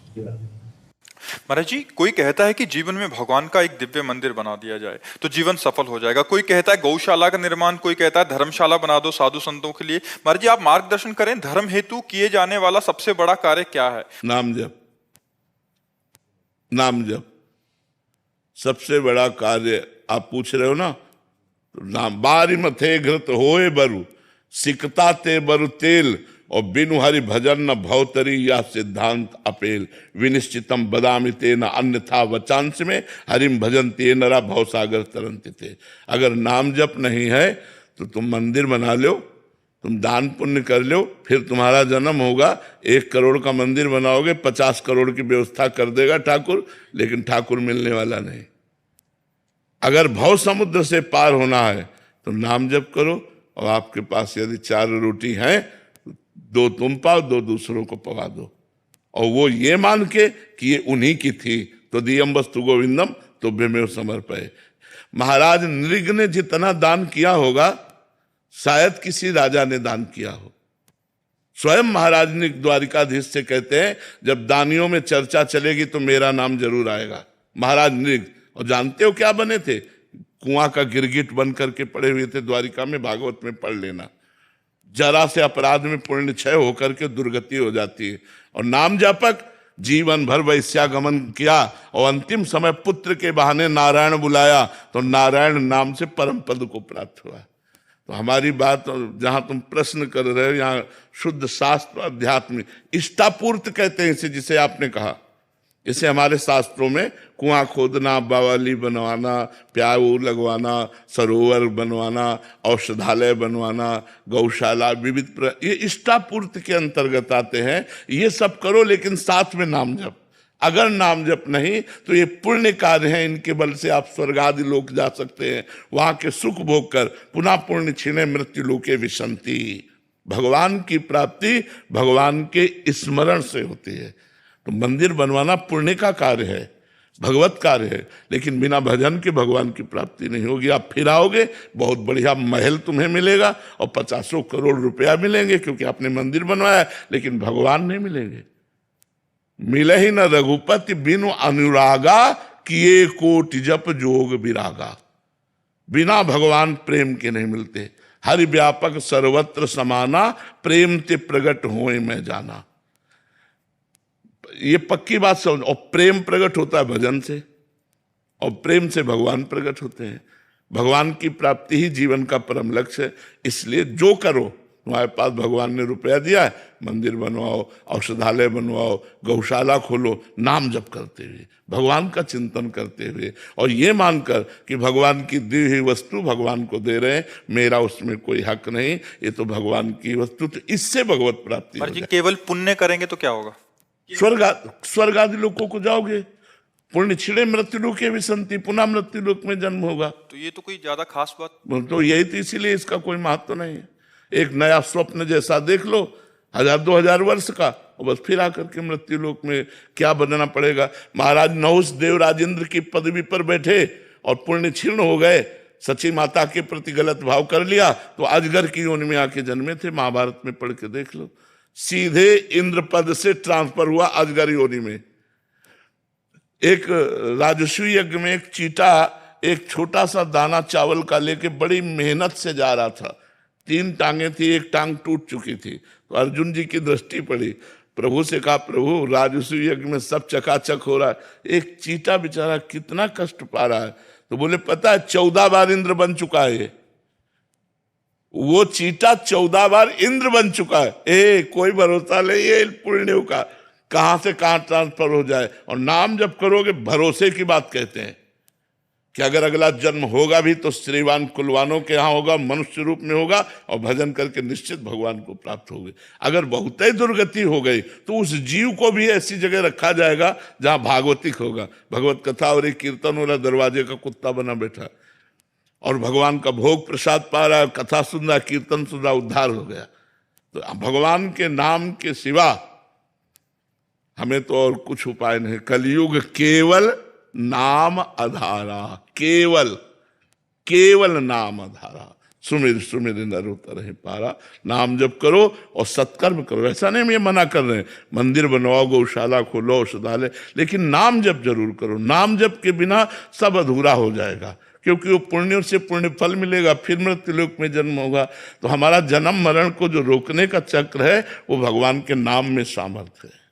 महाराज जी, कोई कहता है कि जीवन में भगवान का एक दिव्य मंदिर बना दिया जाए तो जीवन सफल हो जाएगा। कोई कहता है गौशाला का निर्माण, कोई कहता है धर्मशाला बना दो साधु संतों के लिए। महाराज जी, आप मार्गदर्शन करें, धर्म हेतु किए जाने वाला सबसे बड़ा कार्य क्या है? नाम जप। नाम जप सबसे बड़ा कार्य। आप पूछ रहे हो ना, तो नाम बारी मथे घृत होए बरु, सिकता ते बरु तेल, और बिनु हरि भजन न भवतरी, या सिद्धांत अपेल। विनिश्चितम बदामि तेन अन्यथा वचांस में, हरिम भजन ते नरा भवसागर तरंति थे। अगर नाम जप नहीं है तो तुम मंदिर बना लो, तुम दान पुण्य कर लो, फिर तुम्हारा जन्म होगा, 1 करोड़ का मंदिर बनाओगे, 50 करोड़ की व्यवस्था कर देगा ठाकुर, लेकिन ठाकुर मिलने वाला नहीं। अगर भव समुद्र से पार होना है तो नाम जप करो, और आपके पास यदि 4 रोटी हैं, 2 तुम पाओ, 2 दूसरों को पवा दो, और वो ये मान के कि ये उन्हीं की थी। तो दियम वस्तु गोविंदम तो बेमेव समर्पय। महाराज नृग ने जितना दान किया होगा, शायद किसी राजा ने दान किया हो। स्वयं महाराज ने द्वारिकाधीश से कहते हैं, जब दानियों में चर्चा चलेगी तो मेरा नाम जरूर आएगा। महाराज नृग, और जानते हो क्या बने थे? कुआं का गिरगिट बन करके पड़े हुए थे द्वारिका में, भागवत में पढ़ लेना। जरा से अपराध में पुण्य क्षय होकर के दुर्गति हो जाती है। और नाम जापक जीवन भर वैश्यागमन किया, और अंतिम समय पुत्र के बहाने नारायण बुलाया, तो नारायण नाम से परम पद को प्राप्त हुआ। तो हमारी बात, जहां तुम प्रश्न कर रहे हो, यहाँ शुद्ध शास्त्र अध्यात्म इष्टापूर्त कहते हैं इसे, जिसे आपने कहा। इसे हमारे शास्त्रों में कुआं खोदना, बावली बनवाना, प्याऊ लगवाना, सरोवर बनवाना, औषधालय बनवाना, गौशाला, विविध ये इष्टापूर्ति के अंतर्गत आते हैं। ये सब करो, लेकिन साथ में नाम जप। अगर नाम जप नहीं तो ये पुण्य कार्य हैं, इनके बल से आप स्वर्ग आदि लोक जा सकते हैं, वहां के सुख भोग कर पुनः पुण्य छीने मृत्यु लोके विशंति। भगवान की प्राप्ति भगवान के स्मरण से होती है। तो मंदिर बनवाना पुण्य का कार्य है, भगवत कार्य है, लेकिन बिना भजन के भगवान की प्राप्ति नहीं होगी। आप फिर आओगे, बहुत बढ़िया महल तुम्हें मिलेगा और 50 करोड़ रुपया मिलेंगे, क्योंकि आपने मंदिर बनवाया, लेकिन भगवान नहीं मिलेंगे। मिले ही न रघुपति बिनु अनुरागा, किए कोटि जप जोग विरागा। बिना भगवान प्रेम के नहीं मिलते। हरि व्यापक सर्वत्र समाना, प्रेम ते प्रगट होए मैं जाना। ये पक्की बात समझ। और प्रेम प्रकट होता है भजन से, और प्रेम से भगवान प्रकट होते हैं। भगवान की प्राप्ति ही जीवन का परम लक्ष्य है। इसलिए जो करो, तुम्हारे पास भगवान ने रुपया दिया है, मंदिर बनवाओ, औषधालय बनवाओ, गौशाला खोलो, नाम जप करते हुए, भगवान का चिंतन करते हुए, और ये मानकर कि भगवान की दी हुई वस्तु भगवान को दे रहे हैं, मेरा उसमें कोई हक नहीं, ये तो भगवान की वस्तु। तो इससे भगवत प्राप्ति हो जाए। केवल पुण्य करेंगे तो क्या होगा? स्वर्ग आदि लोकों को जाओगे, पुण्य छिड़े मृत्यु लोके विसंति, पुनः मृत्यु लोक में जन्म होगा। तो ये तो कोई ज्यादा खास बात तो यही तो, इसीलिए इसका कोई महत्व नहीं है। एक नया स्वप्न जैसा देख लो, 1000-2000 वर्ष का, और बस फिर आकर के मृत्यु लोक में क्या बनना पड़ेगा। महाराज नहुष देव राजेंद्र की पदवी पर बैठे और पुण्य क्षीण हो गए, सची माता के प्रति गलत भाव कर लिया, तो अजगर की योनि में आके जन्मे थे। महाभारत में पढ़ के देख लो, सीधे इंद्र पद से ट्रांसफर हुआ अजगर योनि में। एक राजस्वी यज्ञ में एक चीटा एक छोटा सा दाना चावल का लेके बड़ी मेहनत से जा रहा था। 3 टांगे थी, एक टांग टूट चुकी थी। तो अर्जुन जी की दृष्टि पड़ी, प्रभु से कहा, प्रभु राजस्वी यज्ञ में सब चकाचक हो रहा है, एक चीटा बेचारा कितना कष्ट पा रहा है। तो बोले, पता है 14 बार इंद्र बन चुका है वो चीटा, 14 बार इंद्र बन चुका है। कोई भरोसा नहीं है पुण्यों का, कहां से कहां ट्रांसफर हो जाए। और नाम जब करोगे, भरोसे की बात कहते हैं कि अगर अगला जन्म होगा भी तो श्रीवान कुलवानों के यहाँ होगा, मनुष्य रूप में होगा, और भजन करके निश्चित भगवान को प्राप्त होगे। अगर बहुत ही दुर्गति हो गई तो उस जीव को भी ऐसी जगह रखा जाएगा जहां भागवतिक होगा, भगवत कथा और एक कीर्तन हो रहा, दरवाजे का कुत्ता बना बैठा और भगवान का भोग प्रसाद पा रहा है, कथा सुन रहा, कीर्तन सुन रहा, उद्धार हो गया। तो भगवान के नाम के सिवा हमें तो और कुछ उपाय नहीं। कलयुग केवल नाम आधारा, केवल केवल नाम आधारा। सुमिर सुमिर नर उतर पारा। नाम जप करो और सत्कर्म करो। ऐसा नहीं हम ये मना कर रहे हैं, मंदिर बनवाओ, गौशाला खोलो, औषधालय, लेकिन नाम जप जरूर करो। नाम जप के बिना सब अधूरा हो जाएगा, क्योंकि वो पुण्यों से पुण्य फल मिलेगा, फिर मृत्युलोक में जन्म होगा। तो हमारा जन्म मरण को जो रोकने का चक्र है वो भगवान के नाम में सामर्थ्य है।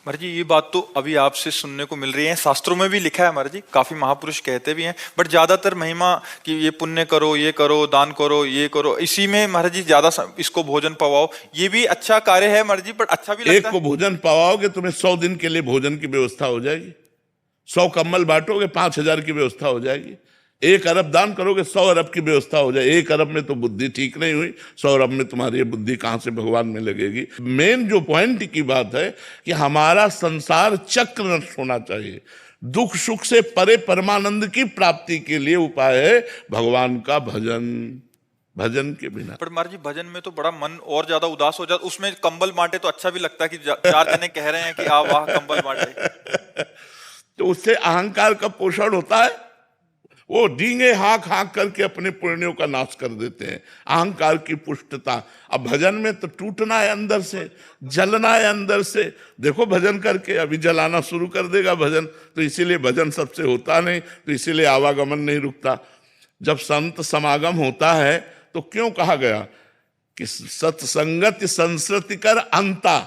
महाराज जी ये बात तो अभी आपसे सुनने को मिल रही है, शास्त्रों में भी लिखा है महाराज जी, काफी महापुरुष कहते भी हैं, बट ज्यादातर महिमा कि ये पुण्य करो, ये करो, दान करो, ये करो, इसी में महाराज जी ज्यादा इसको भोजन पवाओ, ये भी अच्छा कार्य है महाराज जी, बट अच्छा भी लगता है। एक को भोजन पवाओगे तुम्हें 100 दिन के लिए भोजन की व्यवस्था हो जाएगी। 100 कंबल बांटोगे 5000 की व्यवस्था हो जाएगी। 1 अरब दान करोगे 100 अरब की व्यवस्था हो जाए। 1 अरब में तो बुद्धि ठीक नहीं हुई, 100 अरब में तुम्हारी ये बुद्धि कहां से भगवान में लगेगी। मेन जो पॉइंट की बात है कि हमारा संसार चक्र नष्ट होना चाहिए। दुख सुख से परे परमानंद की प्राप्ति के लिए उपाय है भगवान का भजन। भजन के बिना पर महाराज जी भजन में तो बड़ा मन और ज्यादा उदास हो जाता, उसमें कंबल बांटे तो अच्छा भी लगता है कि 4 जने कह रहे हैं कि आ वाह कंबल बांटे। तो उससे अहंकार का पोषण होता है। वो डींगे हाँक हाँक करके अपने पुण्यों का नाश कर देते हैं, अहंकार की पुष्टता। अब भजन में तो टूटना है अंदर से, जलना है अंदर से। देखो भजन करके अभी जलाना शुरू कर देगा भजन, तो इसीलिए भजन सबसे होता नहीं, तो इसीलिए आवागमन नहीं रुकता। जब संत समागम होता है तो क्यों कहा गया कि सत्संगति संस्कृति कर अंता,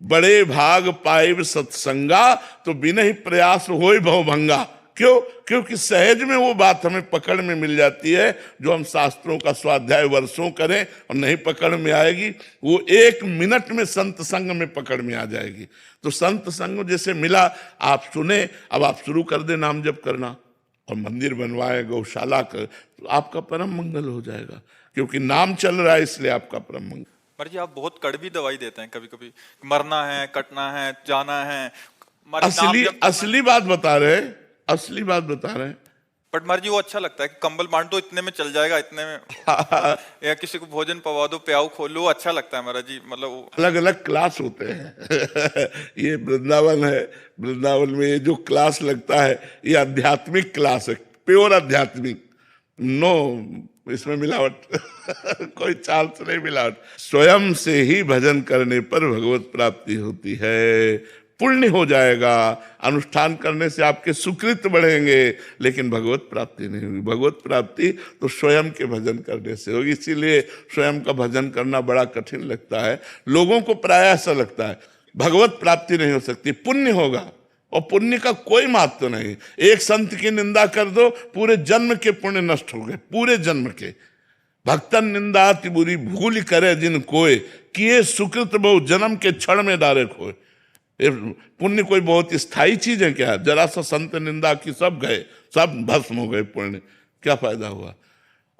बड़े भाग पाए सत्संगा, तो बिना ही प्रयास होए भवभंगा। क्यों? क्योंकि सहज में वो बात हमें पकड़ में मिल जाती है जो हम शास्त्रों का स्वाध्याय वर्षों करें और नहीं पकड़ में आएगी, वो 1 मिनट में संत संग में पकड़ में आ जाएगी। तो संत संग जैसे मिला, आप सुने, अब आप शुरू कर दे नाम जप करना और मंदिर बनवाए, गौशाला कर, तो आपका परम मंगल हो जाएगा, क्योंकि नाम चल रहा है इसलिए आपका परम मंगल। महाराज जी आप बहुत कड़वी दवाई देते हैं, कभी कभी मरना है, कटना है, जाना है। असली बात बता रहे हैं, असली बात बता रहे हैं। बट महाराज जी वो अच्छा लगता है कि कंबल बांट दो, इतने में चल जाएगा, इतने में या किसी को भोजन पवा दो, प्याऊ खोलो, अच्छा लगता है महाराज जी। मतलब अलग अलग क्लास होते हैं। ये वृंदावन है, वृंदावन में ये जो क्लास लगता है ये आध्यात्मिक क्लास है, प्योर आध्यात्मिक, नो इसमें मिलावट कोई चांस नहीं मिलावट। स्वयं से ही भजन करने पर भगवत प्राप्ति होती है, पुण्य हो जाएगा, अनुष्ठान करने से आपके सुकृत बढ़ेंगे, लेकिन भगवत प्राप्ति नहीं होगी। भगवत प्राप्ति तो स्वयं के भजन करने से होगी। इसीलिए स्वयं का भजन करना बड़ा कठिन लगता है लोगों को, प्राय ऐसा लगता है भगवत प्राप्ति नहीं हो सकती, पुण्य होगा, और पुण्य का कोई महत्व नहीं। एक संत की निंदा कर दो, पूरे जन्म के पुण्य नष्ट हो गए, पूरे जन्म के। भक्तन निंदा अति बुरी, भूल करे जिन कोय, किए सुकृत बहु जन्म के क्षण में डारे खोए। पुण्य कोई बहुत स्थायी चीज है क्या? जरा सा संत निंदा की सब गए, सब भस्म हो गए पुण्य, क्या फायदा हुआ?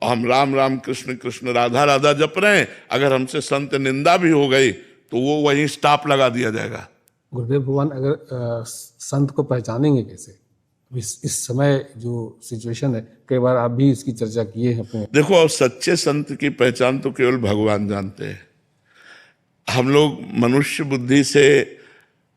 और हम राम राम कृष्ण कृष्ण राधा राधा जप रहे हैं, अगर हमसे संत निंदा भी हो गई तो वो वहीं स्टॉप लगा दिया जाएगा। गुरुदेव भगवान अगर संत को पहचानेंगे कैसे? इस समय जो सिचुएशन है, कई बार आप भी इसकी चर्चा किए हैं अपने। देखो सच्चे संत की पहचान तो केवल भगवान जानते हैं। हम लोग मनुष्य बुद्धि से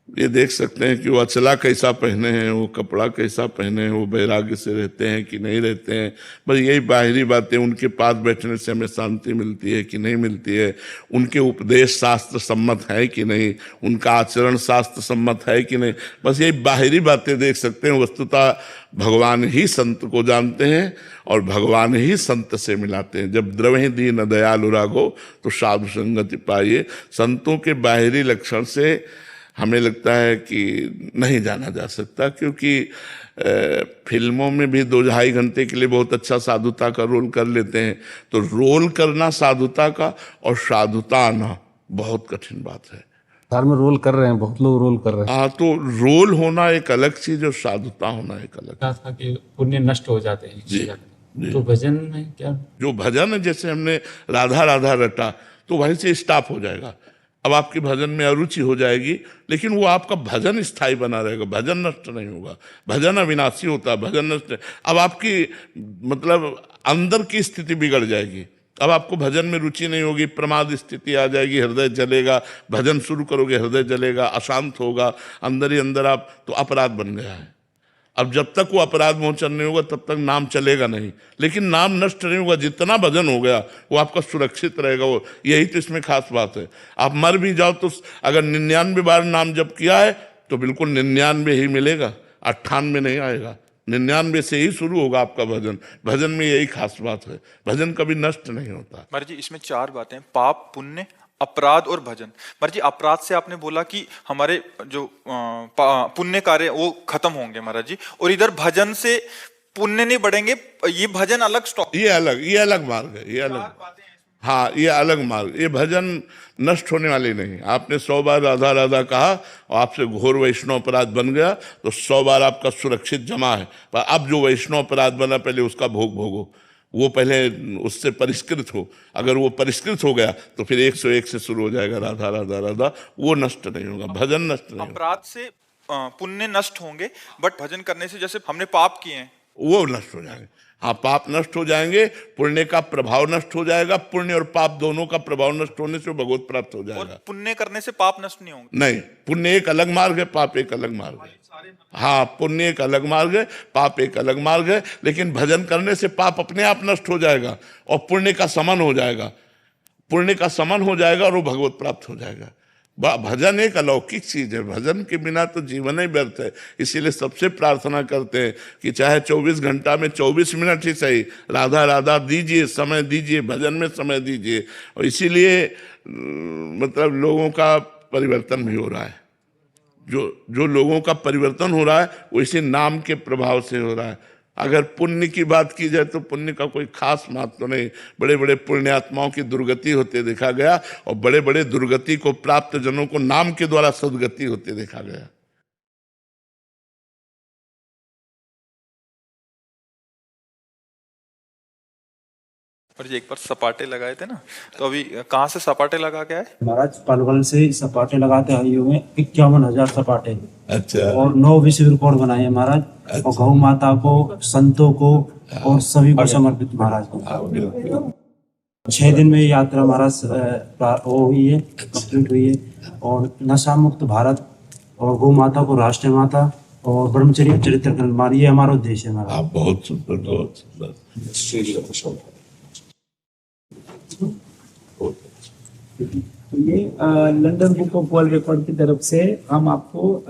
ये देख सकते हैं कि वो अचला कैसा पहने हैं, वो कपड़ा कैसा पहने हैं, वो वैराग्य से रहते हैं कि नहीं रहते हैं, बस यही बाहरी बातें। उनके पास बैठने से हमें शांति मिलती है कि नहीं मिलती है, उनके उपदेश शास्त्र सम्मत है कि नहीं, उनका आचरण शास्त्र सम्मत है कि नहीं, बस यही बाहरी बातें देख सकते हैं। वस्तुतः भगवान ही संत को जानते हैं और भगवान ही संत से मिलाते हैं। जब द्रवहि दीन दयालु राघो तो साधु संगति पाइए। संतों के बाहरी लक्षण से हमें लगता है कि नहीं जाना जा सकता, क्योंकि फिल्मों में भी 2-2.5 घंटे के लिए बहुत अच्छा साधुता का रोल कर लेते हैं, तो रोल करना साधुता का और साधुता आना बहुत कठिन बात है। सार में रोल कर रहे हैं, बहुत लोग रोल कर रहे हैं। हाँ, तो रोल होना एक अलग चीज और साधुता होना एक अलग। कहा था कि पुण्य नष्ट हो जाते हैं जी, जी। तो भजन में क्या? जो भजन है, जैसे हमने राधा राधा रटा, तो वहीं से स्टॉप हो जाएगा। अब आपकी भजन में अरुचि हो जाएगी, लेकिन वो आपका भजन स्थायी बना रहेगा, भजन नष्ट नहीं होगा। भजन अविनाशी होता है, भजन नष्ट। अब आपकी मतलब अंदर की स्थिति बिगड़ जाएगी, अब आपको भजन में रुचि नहीं होगी, प्रमाद स्थिति आ जाएगी, हृदय जलेगा, भजन शुरू करोगे हृदय जलेगा, अशांत होगा, अंदर ही अंदर आप, तो अपराध बन गया है। अब जब तक वो अपराध मोचन नहीं होगा तब तक नाम चलेगा नहीं, लेकिन नाम नष्ट नहीं होगा। जितना भजन हो गया वो आपका सुरक्षित रहेगा, वो यही तो इसमें खास बात है। आप मर भी जाओ तो अगर 99 बार नाम जप किया है तो बिल्कुल 99 ही मिलेगा, 98 नहीं आएगा, 99 से ही शुरू होगा आपका भजन। भजन में यही खास बात है, भजन कभी नष्ट नहीं होता। महाराज जी इसमें 4 बातें, पाप, पुण्य, अपराध और भजन। महाराज जी अपराध से आपने बोला कि हमारे जो पुण्य कार्य वो खत्म होंगे महाराज जी, और इधर भजन से पुण्य नहीं बढ़ेंगे, ये भजन अलग स्टॉक, ये अलग मार्ग है, ये अलग, हाँ ये अलग मार्ग। ये भजन नष्ट होने वाली नहीं। आपने 100 बार राधा राधा कहा और आपसे घोर वैष्णव अपराध बन गया तो 100 बार आपका सुरक्षित जमा है, पर अब जो वैष्णव अपराध बना पहले उसका भोग भोगो, वो पहले उससे परिष्कृत हो। अगर वो परिष्कृत हो गया तो फिर 101 से शुरू हो जाएगा राधा राधा राधा, वो नष्ट नहीं होगा, भजन नष्ट नहीं होगा। अपराध से पुण्य नष्ट होंगे, बट भजन करने से जैसे हमने पाप किए हैं वो नष्ट हो जाएंगे। हाँ पाप नष्ट हो जाएंगे, पुण्य का प्रभाव नष्ट हो जाएगा, पुण्य और पाप दोनों का प्रभाव नष्ट होने से भगवत प्राप्त हो जाएगा। और पुण्य करने से पाप नष्ट नहीं होंगे। नहीं, पुण्य एक अलग मार्ग है, पाप एक अलग मार्ग है। हाँ पुण्य एक अलग मार्ग है, पाप एक अलग मार्ग है, लेकिन भजन करने से पाप अपने आप नष्ट हो जाएगा और पुण्य का समन हो जाएगा, पुण्य का समन हो जाएगा और वो भगवत प्राप्त हो जाएगा। भजन एक अलौकिक चीज है, भजन के बिना तो जीवन ही व्यर्थ है। इसीलिए सबसे प्रार्थना करते हैं कि चाहे 24 घंटा में 24 मिनट ही सही राधा राधा दीजिए, समय दीजिए, भजन में समय दीजिए। और इसीलिए मतलब लोगों का परिवर्तन भी हो रहा है, जो लोगों का परिवर्तन हो रहा है वो इसी नाम के प्रभाव से हो रहा है। अगर पुण्य की बात की जाए तो पुण्य का कोई खास महत्व नहीं। बड़े बड़े पुण्यात्माओं की दुर्गति होते देखा गया और बड़े बड़े दुर्गति को प्राप्त जनों को नाम के द्वारा सदगति होते देखा गया। और जी एक बार सपाटे लगाए थे ना, तो अभी कहाँ से सपाटे लगा के आए? महाराज पलवल से सपाटे लगाते आए हुए 51,000 सपाटे। अच्छा। और 9 विश्व रिकॉर्ड बनाए महाराज, और गौ माता को, संतों को और सभी को समर्पित महाराज को। 6 दिन में यात्रा महाराज वो हुई है, कंप्लीट हुई है। और नशा मुक्त भारत और गौ माता को राष्ट्रीय माता और ब्रह्मचर्य चरित्र निर्माण, ये हमारा उद्देश्य है महाराज। बहुत सुंदर, बहुत सुंदर। ये London book of world record की तरफ से हम आपको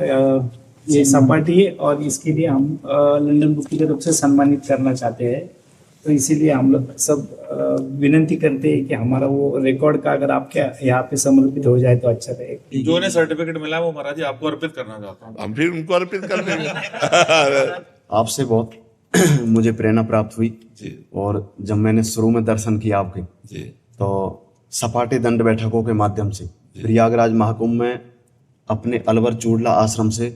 ये सपाटी और इसके लिए हम लंदन बुक की तरफ से सम्मानित करना चाहते हैं। तो इसीलिए हम लोग सब विनती करते हैं कि हमारा वो रिकॉर्ड का अगर आपके यहाँ पे समर्पित हो जाए तो अच्छा रहेगा। जो ने सर्टिफिकेट मिला वो महाराज जी आपको अर्पित करना चाहता हूँ। हम फिर उनको अर्पित कर देंगे। आपसे बहुत मुझे प्रेरणा प्राप्त हुई और जब मैंने शुरू में दर्शन किया आपके तो सपाटे दंड बैठकों के माध्यम से प्रयागराज महाकुंभ में अपने अलवर चूड़ला आश्रम से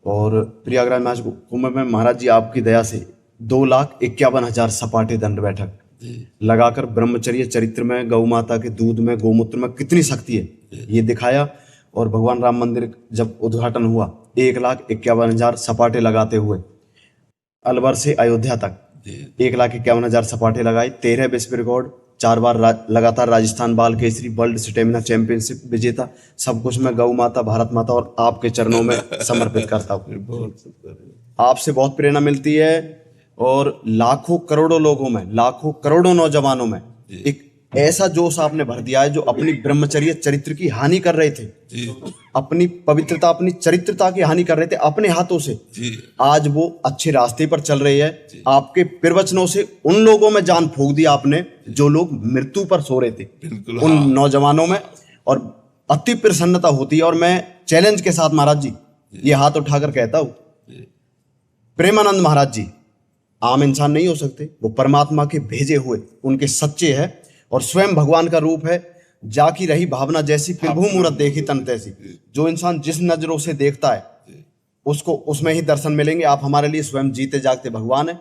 और प्रयागराज महाकुंभ में महाराज जी आपकी दया से 2,51,000 सपाटे दंड बैठक लगाकर ब्रह्मचर्य चरित्र में, गौ माता के दूध में, गौमूत्र में कितनी शक्ति है ये दिखाया। और भगवान राम मंदिर जब उद्घाटन हुआ 1,51,000 सपाटे लगाते हुए अलवर से अयोध्या तक 1,51,000 सपाटे लगाए, 13 विश्व रिकॉर्ड, 4 बार लगातार राजस्थान बाल केसरी, वर्ल्ड स्टेमिना चैंपियनशिप विजेता, सब कुछ मैं गौ माता, भारत माता और आपके चरणों में समर्पित करता हूँ। आपसे बहुत प्रेरणा मिलती है और लाखों करोड़ों लोगों में, लाखों करोड़ों नौजवानों में एक ऐसा जोश आपने भर दिया है जो अपनी ब्रह्मचर्य चरित्र की हानि कर रहे थे, अपनी पवित्रता, अपनी चरित्रता की हानि कर रहे थे अपने हाथों से। आज वो अच्छे रास्ते पर चल रही है। आपके प्रवचनों से उन लोगों में जान फूंक दी आपने जो लोग मृत्यु पर सो रहे थे, उन नौजवानों में, और अति प्रसन्नता होती है। और मैं चैलेंज के साथ महाराज जी ये हाथ उठाकर कहता हूं, प्रेमानंद महाराज जी आम इंसान नहीं हो सकते, वो परमात्मा के भेजे हुए, उनके सच्चे है और स्वयं भगवान का रूप है। जाकी रही भावना जैसी, प्रभु मूरत देखी तन तैसी। जो इंसान जिस नजरों से देखता है उसको उसमें ही दर्शन मिलेंगे। आप हमारे लिए स्वयं जीते जागते भगवान है।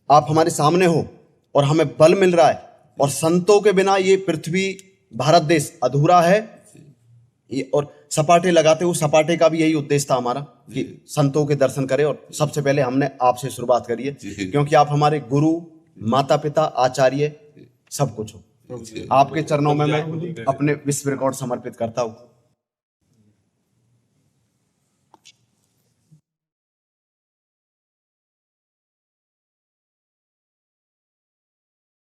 आप हमारे सामने हो और हमें बल मिल रहा है, और संतों के बिना ये पृथ्वी, भारत देश अधूरा है। और सपाटे लगाते हुए, सपाटे का भी यही उद्देश्य था हमारा कि संतों के दर्शन करें। और सबसे पहले हमने आपसे शुरुआत करी है क्योंकि आप हमारे गुरु, माता पिता, आचार्य, सब कुछ हो। आपके चरणों में मैं अपने विश्व रिकॉर्ड समर्पित करता हूँ।